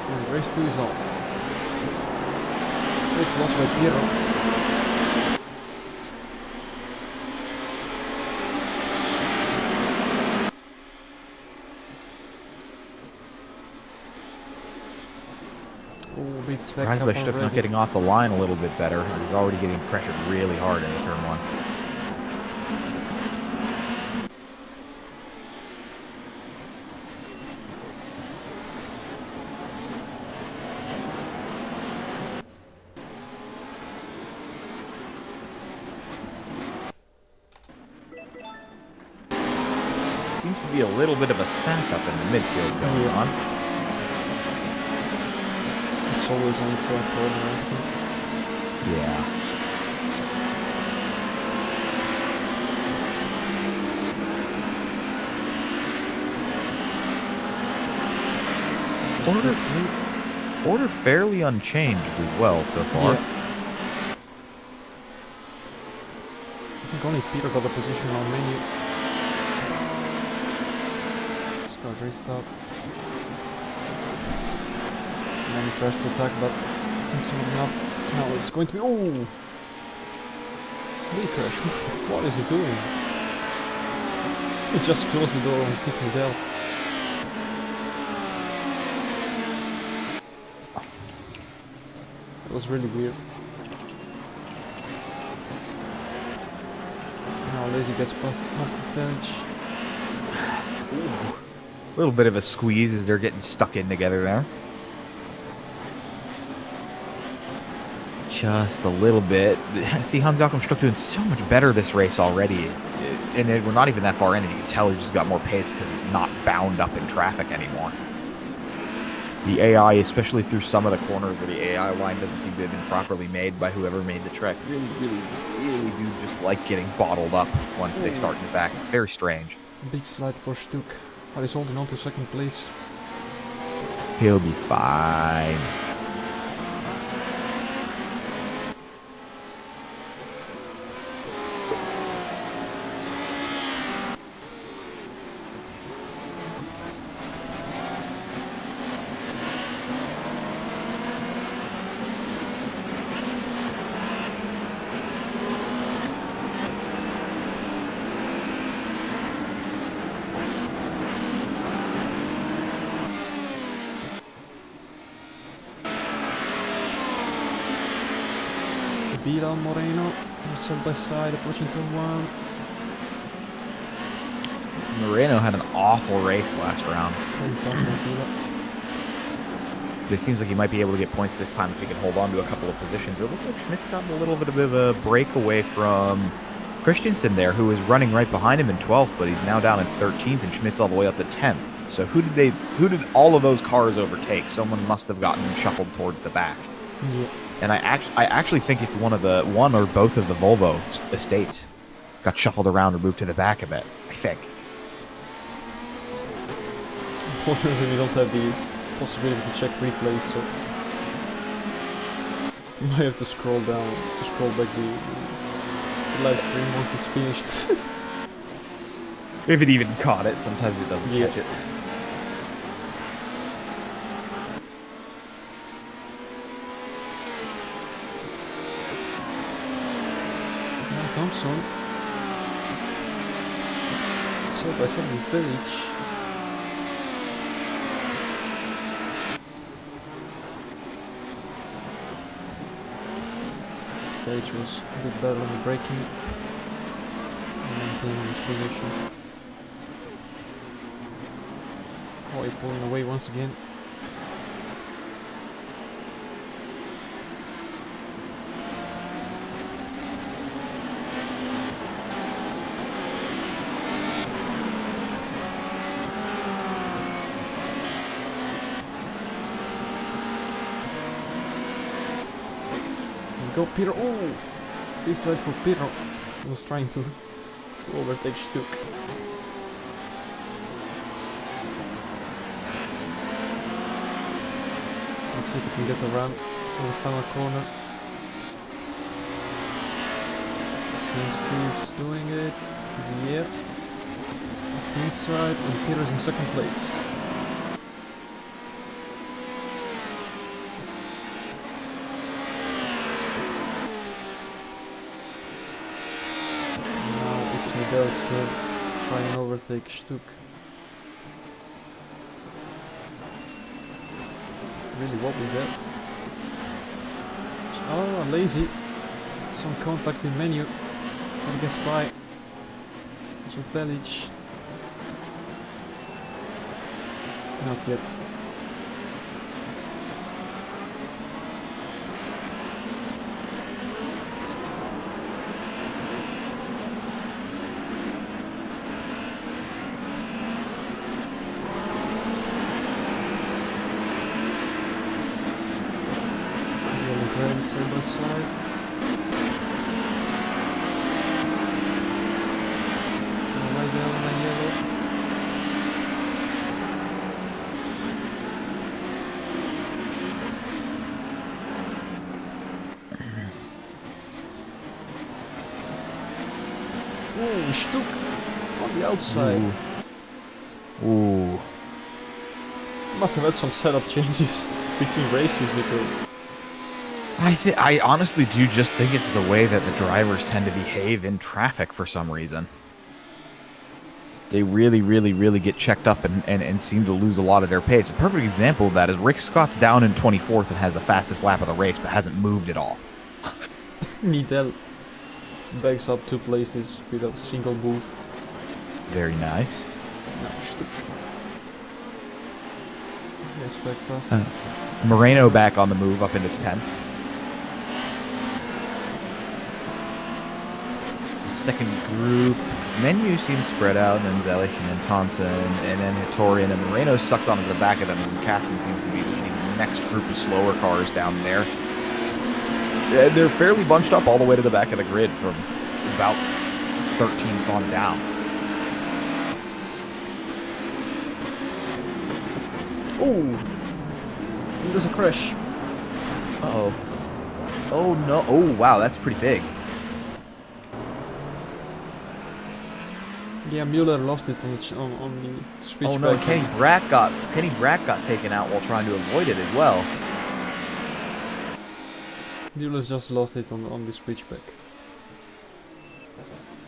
And race 2 is on. Great launch by Piero. Oh, big spec Surprised up by Stuck not already. getting off the line a little bit better. He's already getting pressured really hard in turn 1. Seems to be a little bit of a stack up in the midfield going on. It's always on the track corner, I think. Yeah. Order fairly unchanged as well so far. Yeah. I think only Peter got the position on menu. Start restart. And then he tries to attack, but it's not enough. Now it's going to be. Oh! Big crash. What is he doing? He just closed the door on Tiff Liddell. It was really weird. Now Lazy gets past Marcus Denich. A little bit of a squeeze as they're getting stuck in together there. Just a little bit. See, Hans-Joachim Stuck doing so much better this race already. And we're not even that far in, and you can tell he's just got more pace because he's not bound up in traffic anymore. The AI, especially through some of the corners where the AI line doesn't seem to have been properly made by whoever made the track, really do just like getting bottled up once they start in the back. It's very strange. Big slide for Stuck, but he's holding on to second place. He'll be fine. Bila Moreno, side by side, approaching turn 1. Moreno had an awful race last round. It seems like he might be able to get points this time if he can hold on to a couple of positions. It looks like Schmidt's gotten a little bit of a breakaway from Christensen there, who was running right behind him in 12th, but he's now down in 13th, and Schmidt's all the way up to 10th. So who did all of those cars overtake? Someone must have gotten shuffled towards the back. Yeah. And I actually think it's one or both of the Volvo estates got shuffled around or moved to the back a bit, I think. Unfortunately, we don't have the possibility to check replays, so you might have to scroll down, to scroll back the live stream once it's finished. If it even caught it, sometimes it doesn't catch it. Thompson. So by second Village. Village was a bit better on the braking and maintaining his position. Oh, he's pulling away once again. Go Pirro! Oh! Big stride for Pirro. He was trying to overtake Stuck. Let's see if we can get around for the final corner. CMC's doing it. Yep. Inside, and Pirro's in second place. Miguel's to try and overtake Stuck. Really what we get? Oh, Lazy. Some contact in menu. Gotta guess by. So Village. Not yet. Side by side. Light yellow, light yellow. and Stuck on the outside. Ooh. Must have had some setup changes between races because I honestly do just think it's the way that the drivers tend to behave in traffic for some reason. They really, really, really get checked up and seem to lose a lot of their pace. A perfect example of that is Rick Scott's down in 24th and has the fastest lap of the race, but hasn't moved at all. Nidell backs up 2 places without a single move. Very nice. Now Stuck. Yes, back pass. Moreno back on the move up into 10th. The second group menu seems spread out, and then Zelich, and then Thompson, and then Hitorian, and Moreno sucked onto the back of them, and Kasten seems to be leading the next group of slower cars down there. They're fairly bunched up all the way to the back of the grid from about 13th on down. Oh! There's a crash. Uh-oh. Oh, no. Oh, wow, that's pretty big. Yeah, Mueller lost it on the switchback. Oh, no, Kenny Brack got taken out while trying to avoid it as well. Mueller just lost it on the switchback.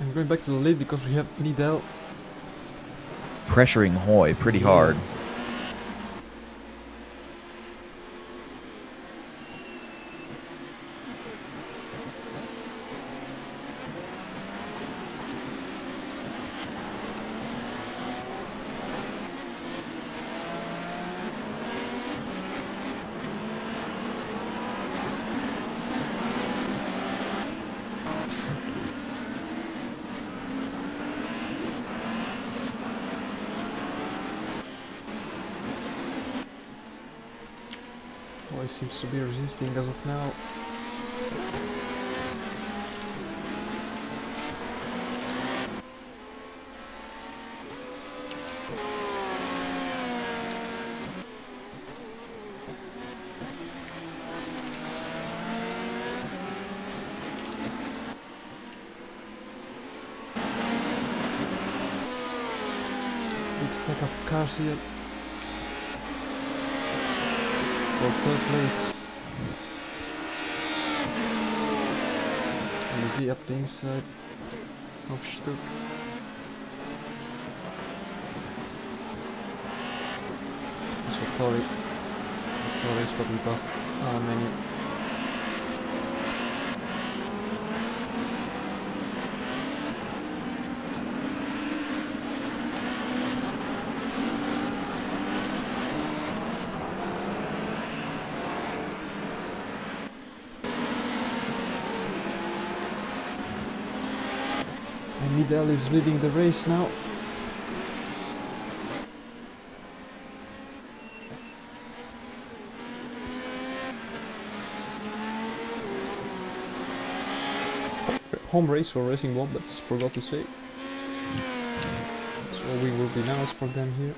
I'm going back to the lead because we have Nidell. Pressuring Hoy pretty hard. Oh, he seems to be resisting as of now. Big stack of cars here. For 3rd place. Easy up the inside of Stuck. So Torres got me past menu. And Nidell is leading the race now. Home race for Racing Wombats, forgot to say. So we will be nice for them here.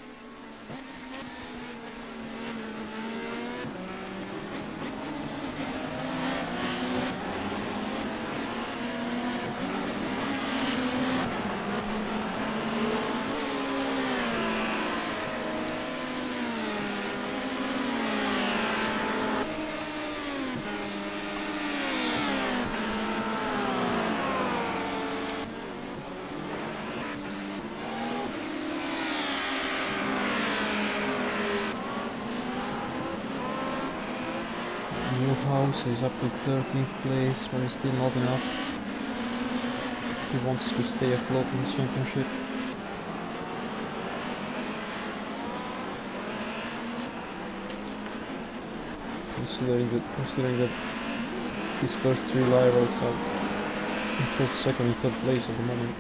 Newhouse is up to 13th place, but it's still not enough if he wants to stay afloat in the championship. Considering that his first 3 rivals are in 1st, 2nd and 3rd place at the moment.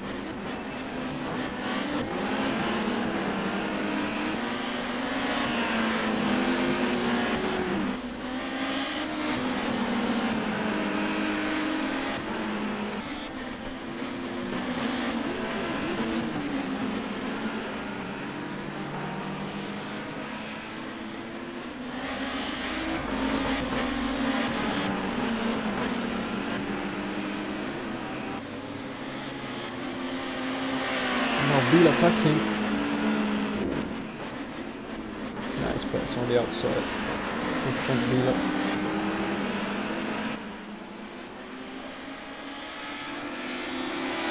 Now Bill attacks him. Nice pass on the outside. In front of Bila.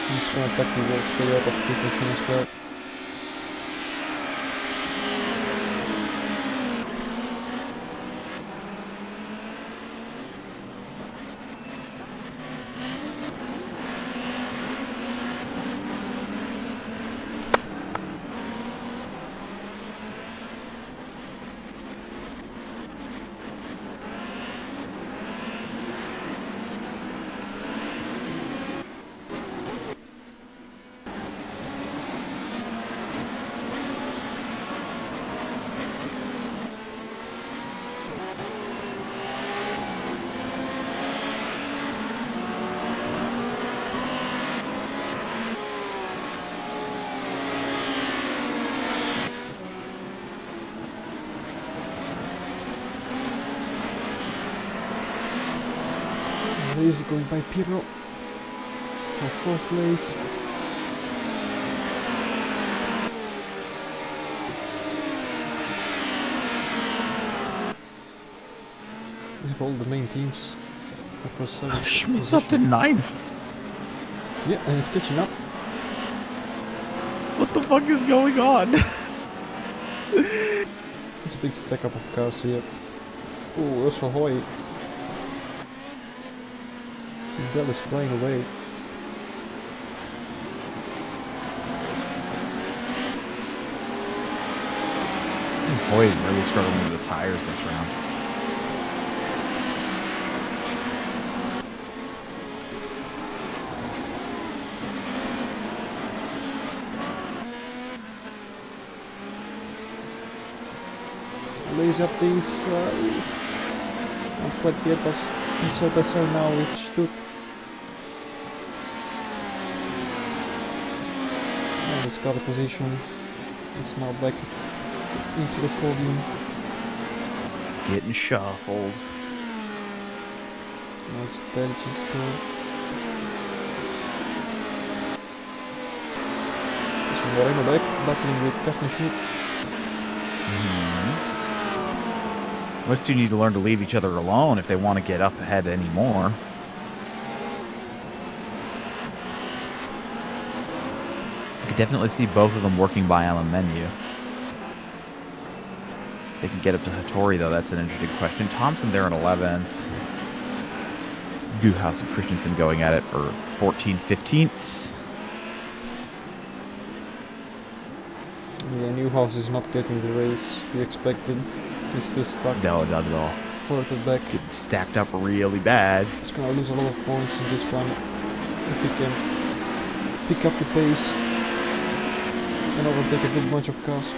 He's gonna attack the wall, stay out of Christensen as well. Lazy going by Pirro for fourth place. We have all the main teams across 7. Schmidt's up to 9th. Yeah, and he's catching up. What the fuck is going on? It's a big stack up of cars here. Oh, also Hoy. Bell is flying away. I think Hoy is really struggling with the tires this round. Lays up the inside. Not quite yet, but inside the cell now, which took. And he's got a position. He's now back into the podium. Getting shuffled. Now it's Delchis still. So Moreno back, battling with Kastenschmidt. Those two need to learn to leave each other alone if they want to get up ahead anymore. I could definitely see both of them working by on the menu. They can get up to Hattori, though. That's an interesting question. Thompson there in 11th. Duhaus and Christensen going at it for 14th, 15th. Yeah, Newhouse is not getting the race he expected. He's still stuck. No, not at all. Further back. Getting stacked up really bad. He's gonna lose a lot of points in this one if he can pick up the pace and overtake a good bunch of cars.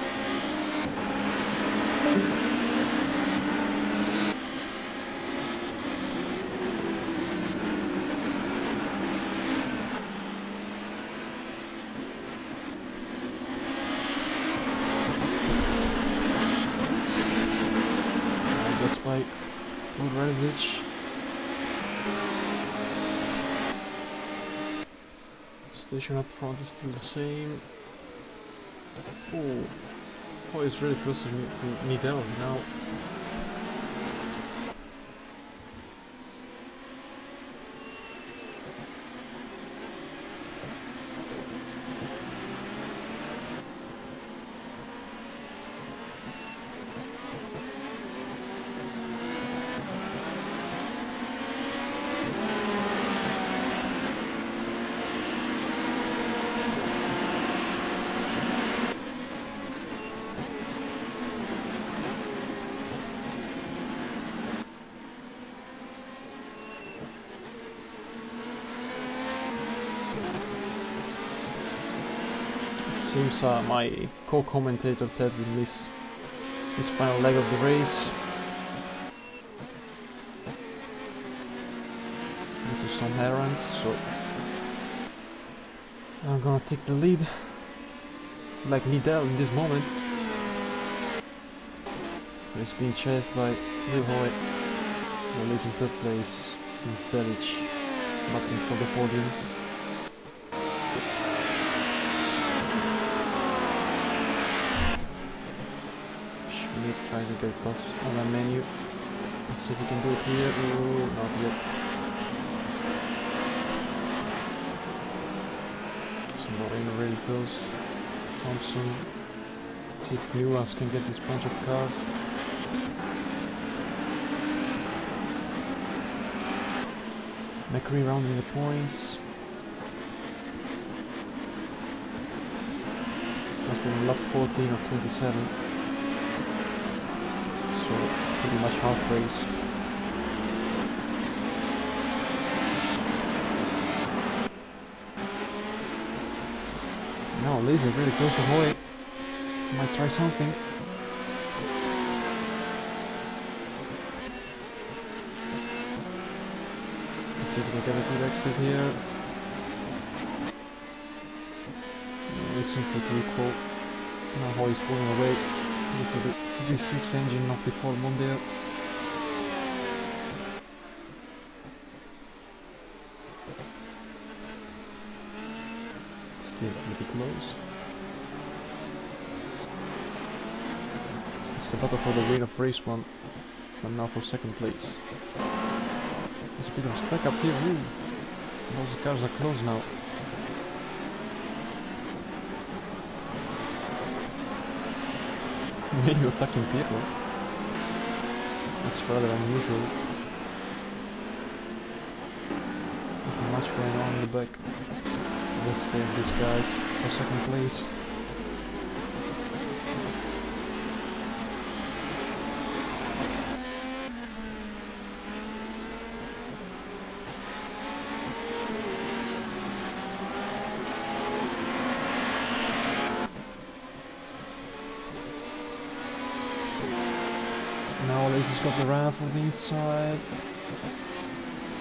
That's by Radžić. Station up front is still the same. Oh, it's really close to Nidell now. Seems my co-commentator Ted will miss this final leg of the race due to some errands, so I'm gonna take the lead like Nidell in this moment. He's being chased by Lil Hoy, who is in third place, and Felix battling for the podium. Nick trying to get us on our menu. Let's see if we can do it here. Ooh, not yet. So Moreno really close. Thompson. See if Newhouse can get this bunch of cars. McCree rounding the points. Must be on lap 14 of 27. So pretty much half race. Now Lazy really close to Hoy. Might try something. Let's see if we can get a good exit here. They seem pretty equal. Now Hoy's pulling away into the V6 engine of the Formula there. Still pretty close. It's a battle for the win of race 1, but now for second place. There's a bit of a stack up here. Ooh. Those cars are close now. Maybe attacking people. That's rather unusual. Nothing much going on in the back. Let's stay with these guys for second place. Now Lazy's got the ramp from the inside.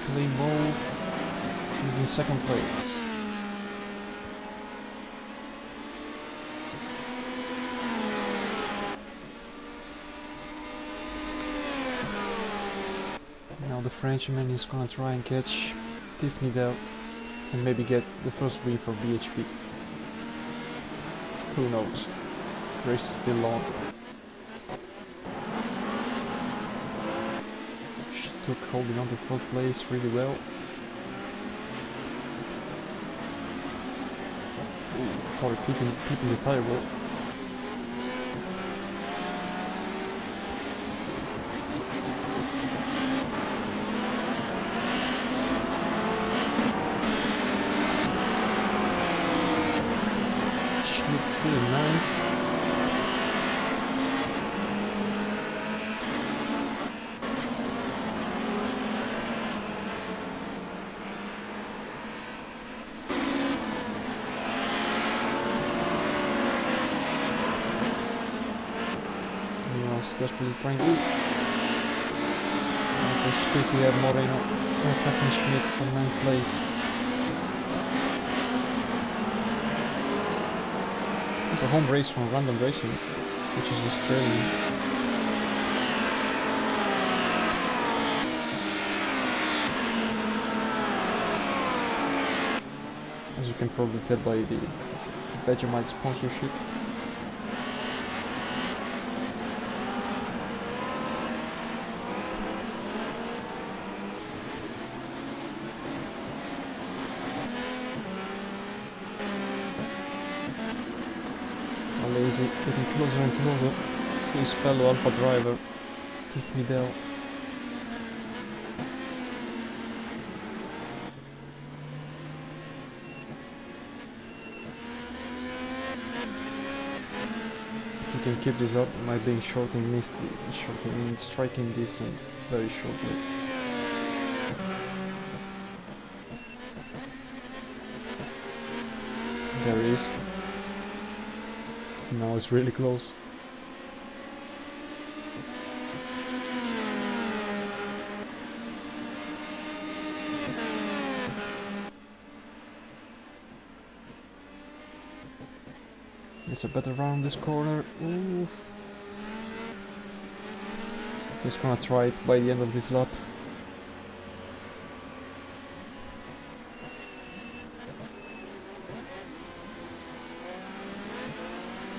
Clean move. He's in second place. Now the Frenchman is gonna try and catch Tiffany Dell and maybe get the first win for BHP. Who knows? The race is still on. Took holding on to fourth place really well. Ooh, Tori keeping the tire well. Schmidt still in 9. Desperately trying to. Let's quickly have Moreno attacking Schmidt from 9th place. It's a home race from Random Racing, which is Australian. As you can probably tell by the Vegemite sponsorship. Lazy getting closer and closer to his fellow Alpha driver, Tiffany Dell. If you can keep this up, it might be shortening striking distance very shortly. There he is. Now it's really close. It's a better round this corner. Ooh. He's gonna try it by the end of this lap.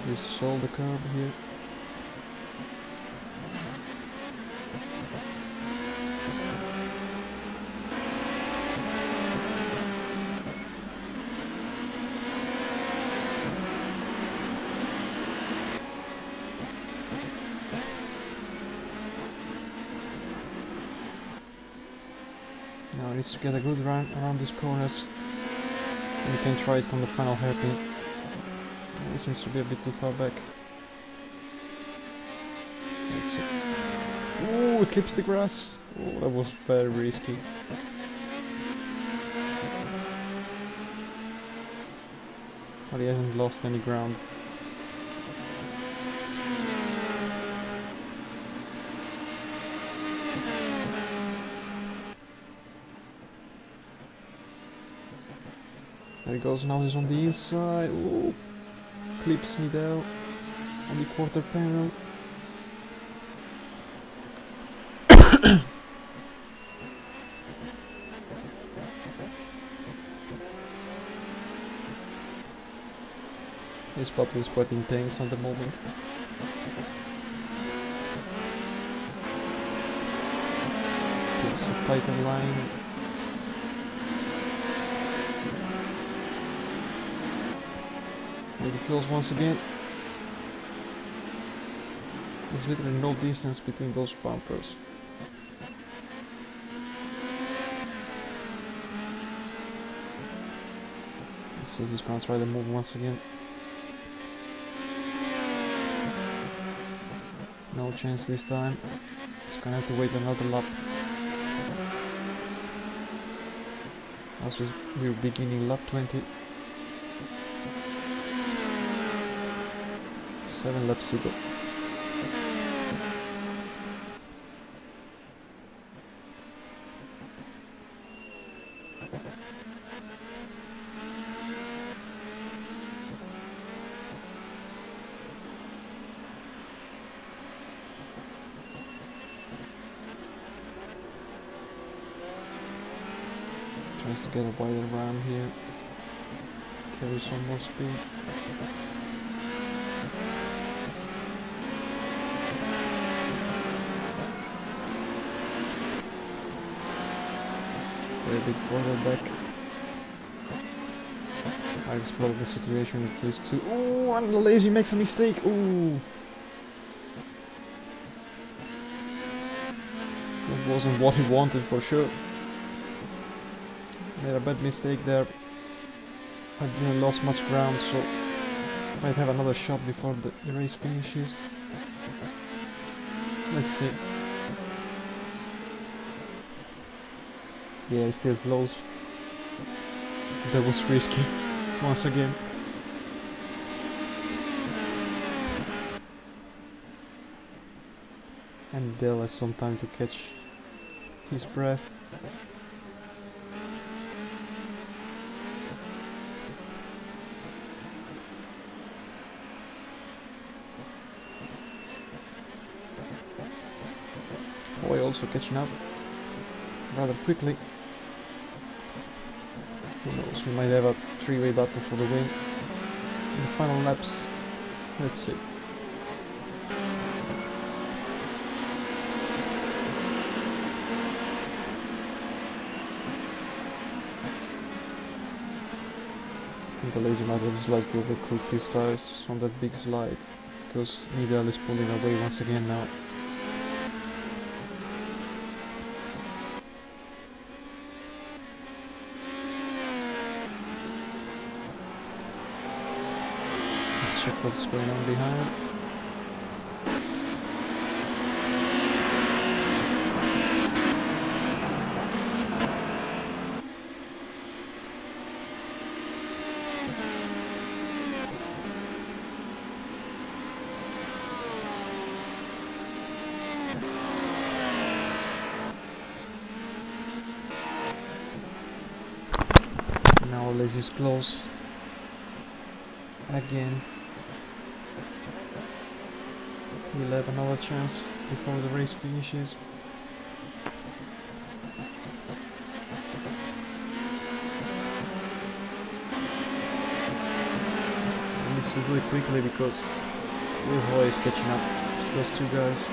Use the shoulder curve here. needs to get a good run around these corners. And you can try it on the final hairpin. It seems to be a bit too far back. Let's see. Ooh, it clips the grass. Oh, that was very risky. But he hasn't lost any ground. There he goes, now he's on the inside. Ooh. Clips Nidell on the quarter panel. This battle is quite intense at the moment. It's a tighter line. Maybe close once again. There's literally no distance between those bumpers. Let's see, he's gonna try to move once again. No chance this time. He's gonna have to wait another lap. As we're beginning lap 20. 7 laps to go. Tries to get a wider ram here. Carry some more speed. A bit further back. I exploded the situation with these two. Oh, and the lazy makes a mistake. Oh, that wasn't what he wanted for sure. Made a bad mistake there. I didn't lost much ground, so might have another shot before the race finishes. Let's see. Yeah, he still flows. That was risky, once again. And Dell has some time to catch his breath. Boy also catching up rather quickly. Who knows, we might have a three-way battle for the win in the final laps. Let's see. I think the lazy might have just like to overcook his tires on that big slide, because Nidal is pulling away once again now. Check what's going on behind. Now Liz is close again. He'll have another chance before the race finishes. He needs to do it quickly because Wilhoy is catching up to those two guys.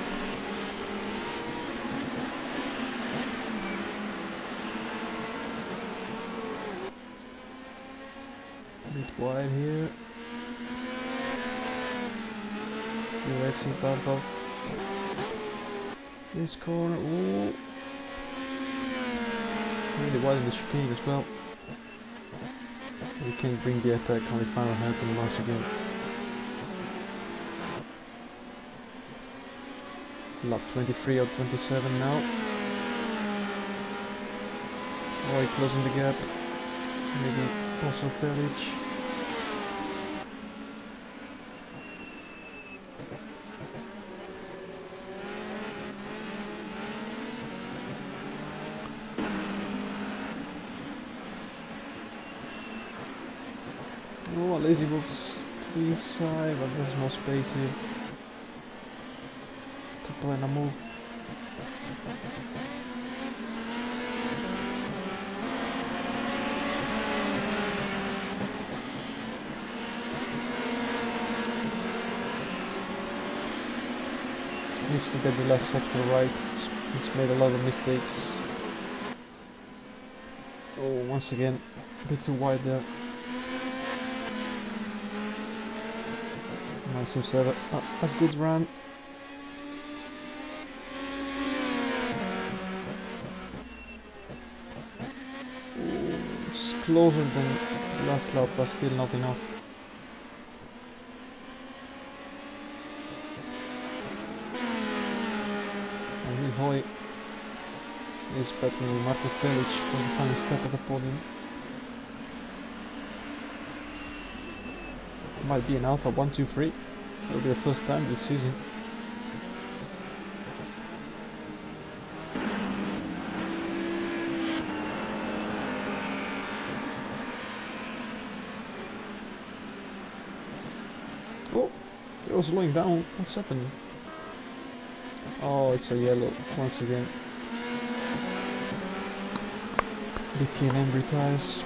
A bit wide here. Your exit bump up this corner. Ooh. Really wide in the chicane as well. We can bring the attack on the final hairpin once again. Lap 23 out 27 now. Roy closing the gap. Maybe also Felic. Oh, Lazy moves to the inside, but there's no space here to plan a move. Needs to get the last sector right. He's made a lot of mistakes. Oh, once again, a bit too wide there. Now seems to have a good run. Ooh, it's closer than the last lap, but still not enough. And Hoy is battling with Marco Felic for the final step at the podium. Might be an Alpha 1-2-3. It'll be the first time this season. Oh, it was slowing down. What's happening? Oh, it's a yellow once again. BT&M retires.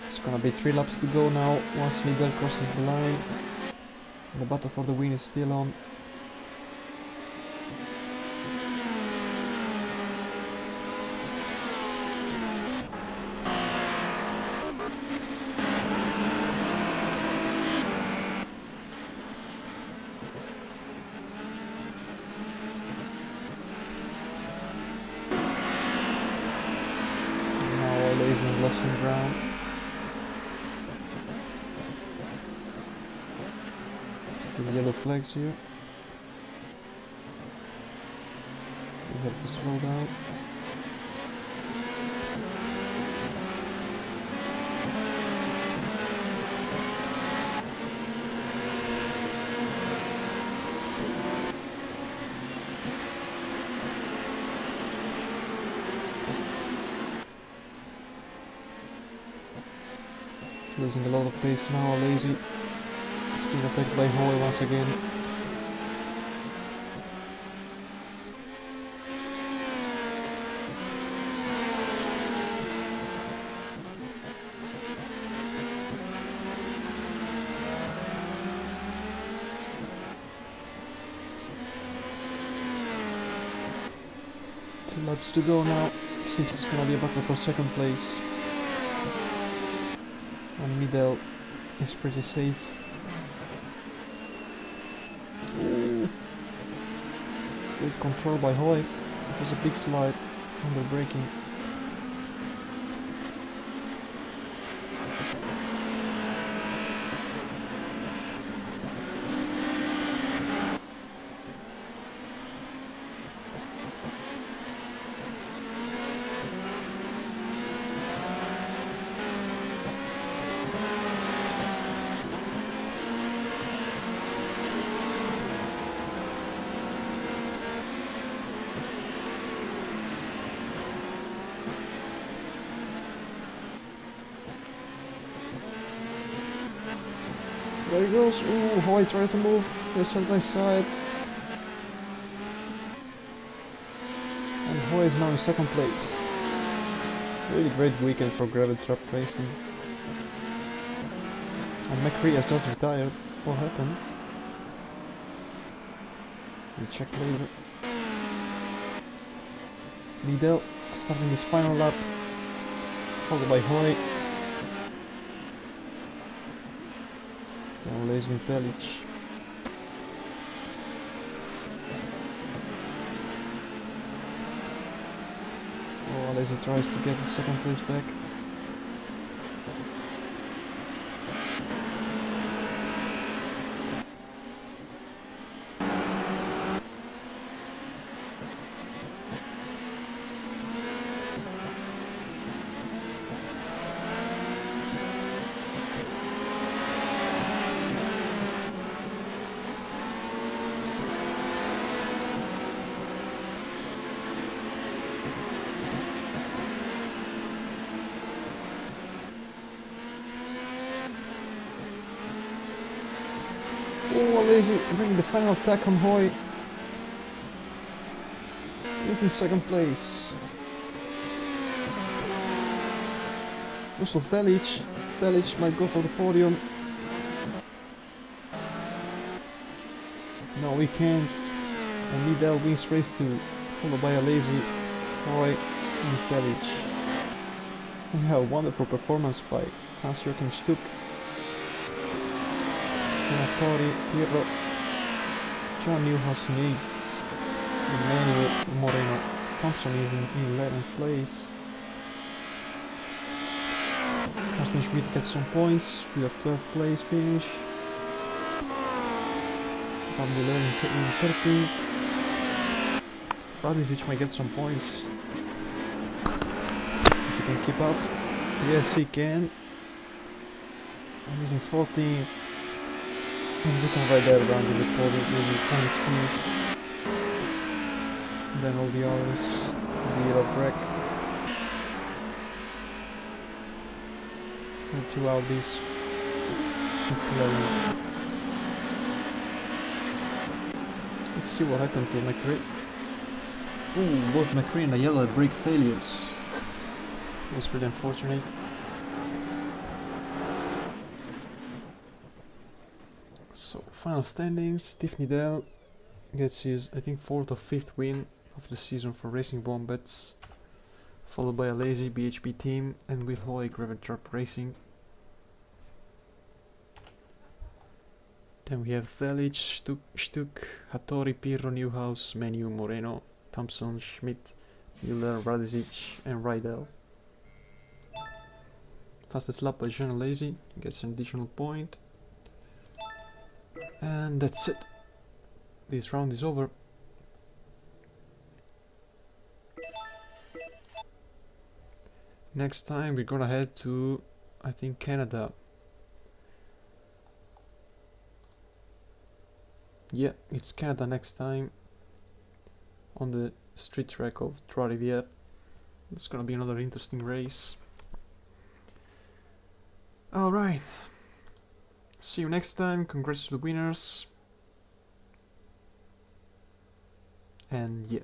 It's gonna be 3 laps to go now, once Lidl crosses the line. The battle for the win is still on. Now Lazy has lost some ground. Still yellow flags here. We have to slow down. Losing a lot of pace now, Lazy. It's been attacked by Hoy once again. Two laps to go now. Seems it's gonna be a battle for second place. And Midel is pretty safe. Ooh. Good control by Hoy. It was a big slide under braking. There he goes. Ooh, Hoy tries to move. They're side by side. And Hoy is now in second place. Really great weekend for gravel trap racing. And McCree has just retired. What happened? We'll check later. Liddell starting his final lap, followed by Hoy. Then Lazy and Velic. Oh, Lazy tries to get the second place back. Oh, Lazy bringing the final attack on Hoy. He's in second place. Also Velic. Velic might go for the podium. No, he can't. And Liddell wins race 2, followed by a Lazy, Hoy, and Velic. And a wonderful performance by Hans-Joachim Stuck. Tori, Pirro, John Newhouse in 8th, Emmanuel Moreno Thompson is in 11th place. Carsten Schmidt gets some points with a 12th place finish. Van der Leyen in 13th. Radisic might get some points if he can keep up. Yes, he can. And he's in 14th. And we can right there around the podium with the points finish. Then all the others, the yellow break. And throughout this, let's see what happened to McCree. Ooh, both McCree and the yellow brake failures. It was really unfortunate. So, final standings. Steve Liddell gets his, I think, 4th or 5th win of the season for Racing Wombats, followed by a Lazy BHP team and Will Hoy Gravel Trap Racing. Then we have Velic, Stuck, Hattori, Pirro, Newhouse, Menu, Moreno, Thompson, Schmidt, Müller, Radisic, and Rydell. Fastest lap by Jean Lazy, gets an additional point. And that's it. This round is over. Next time we're gonna head to, I think, Canada. Yeah, it's Canada next time on the street track of Trois Rivières. It's gonna be another interesting race. Alright. See you next time. Congrats to the winners. And yeah.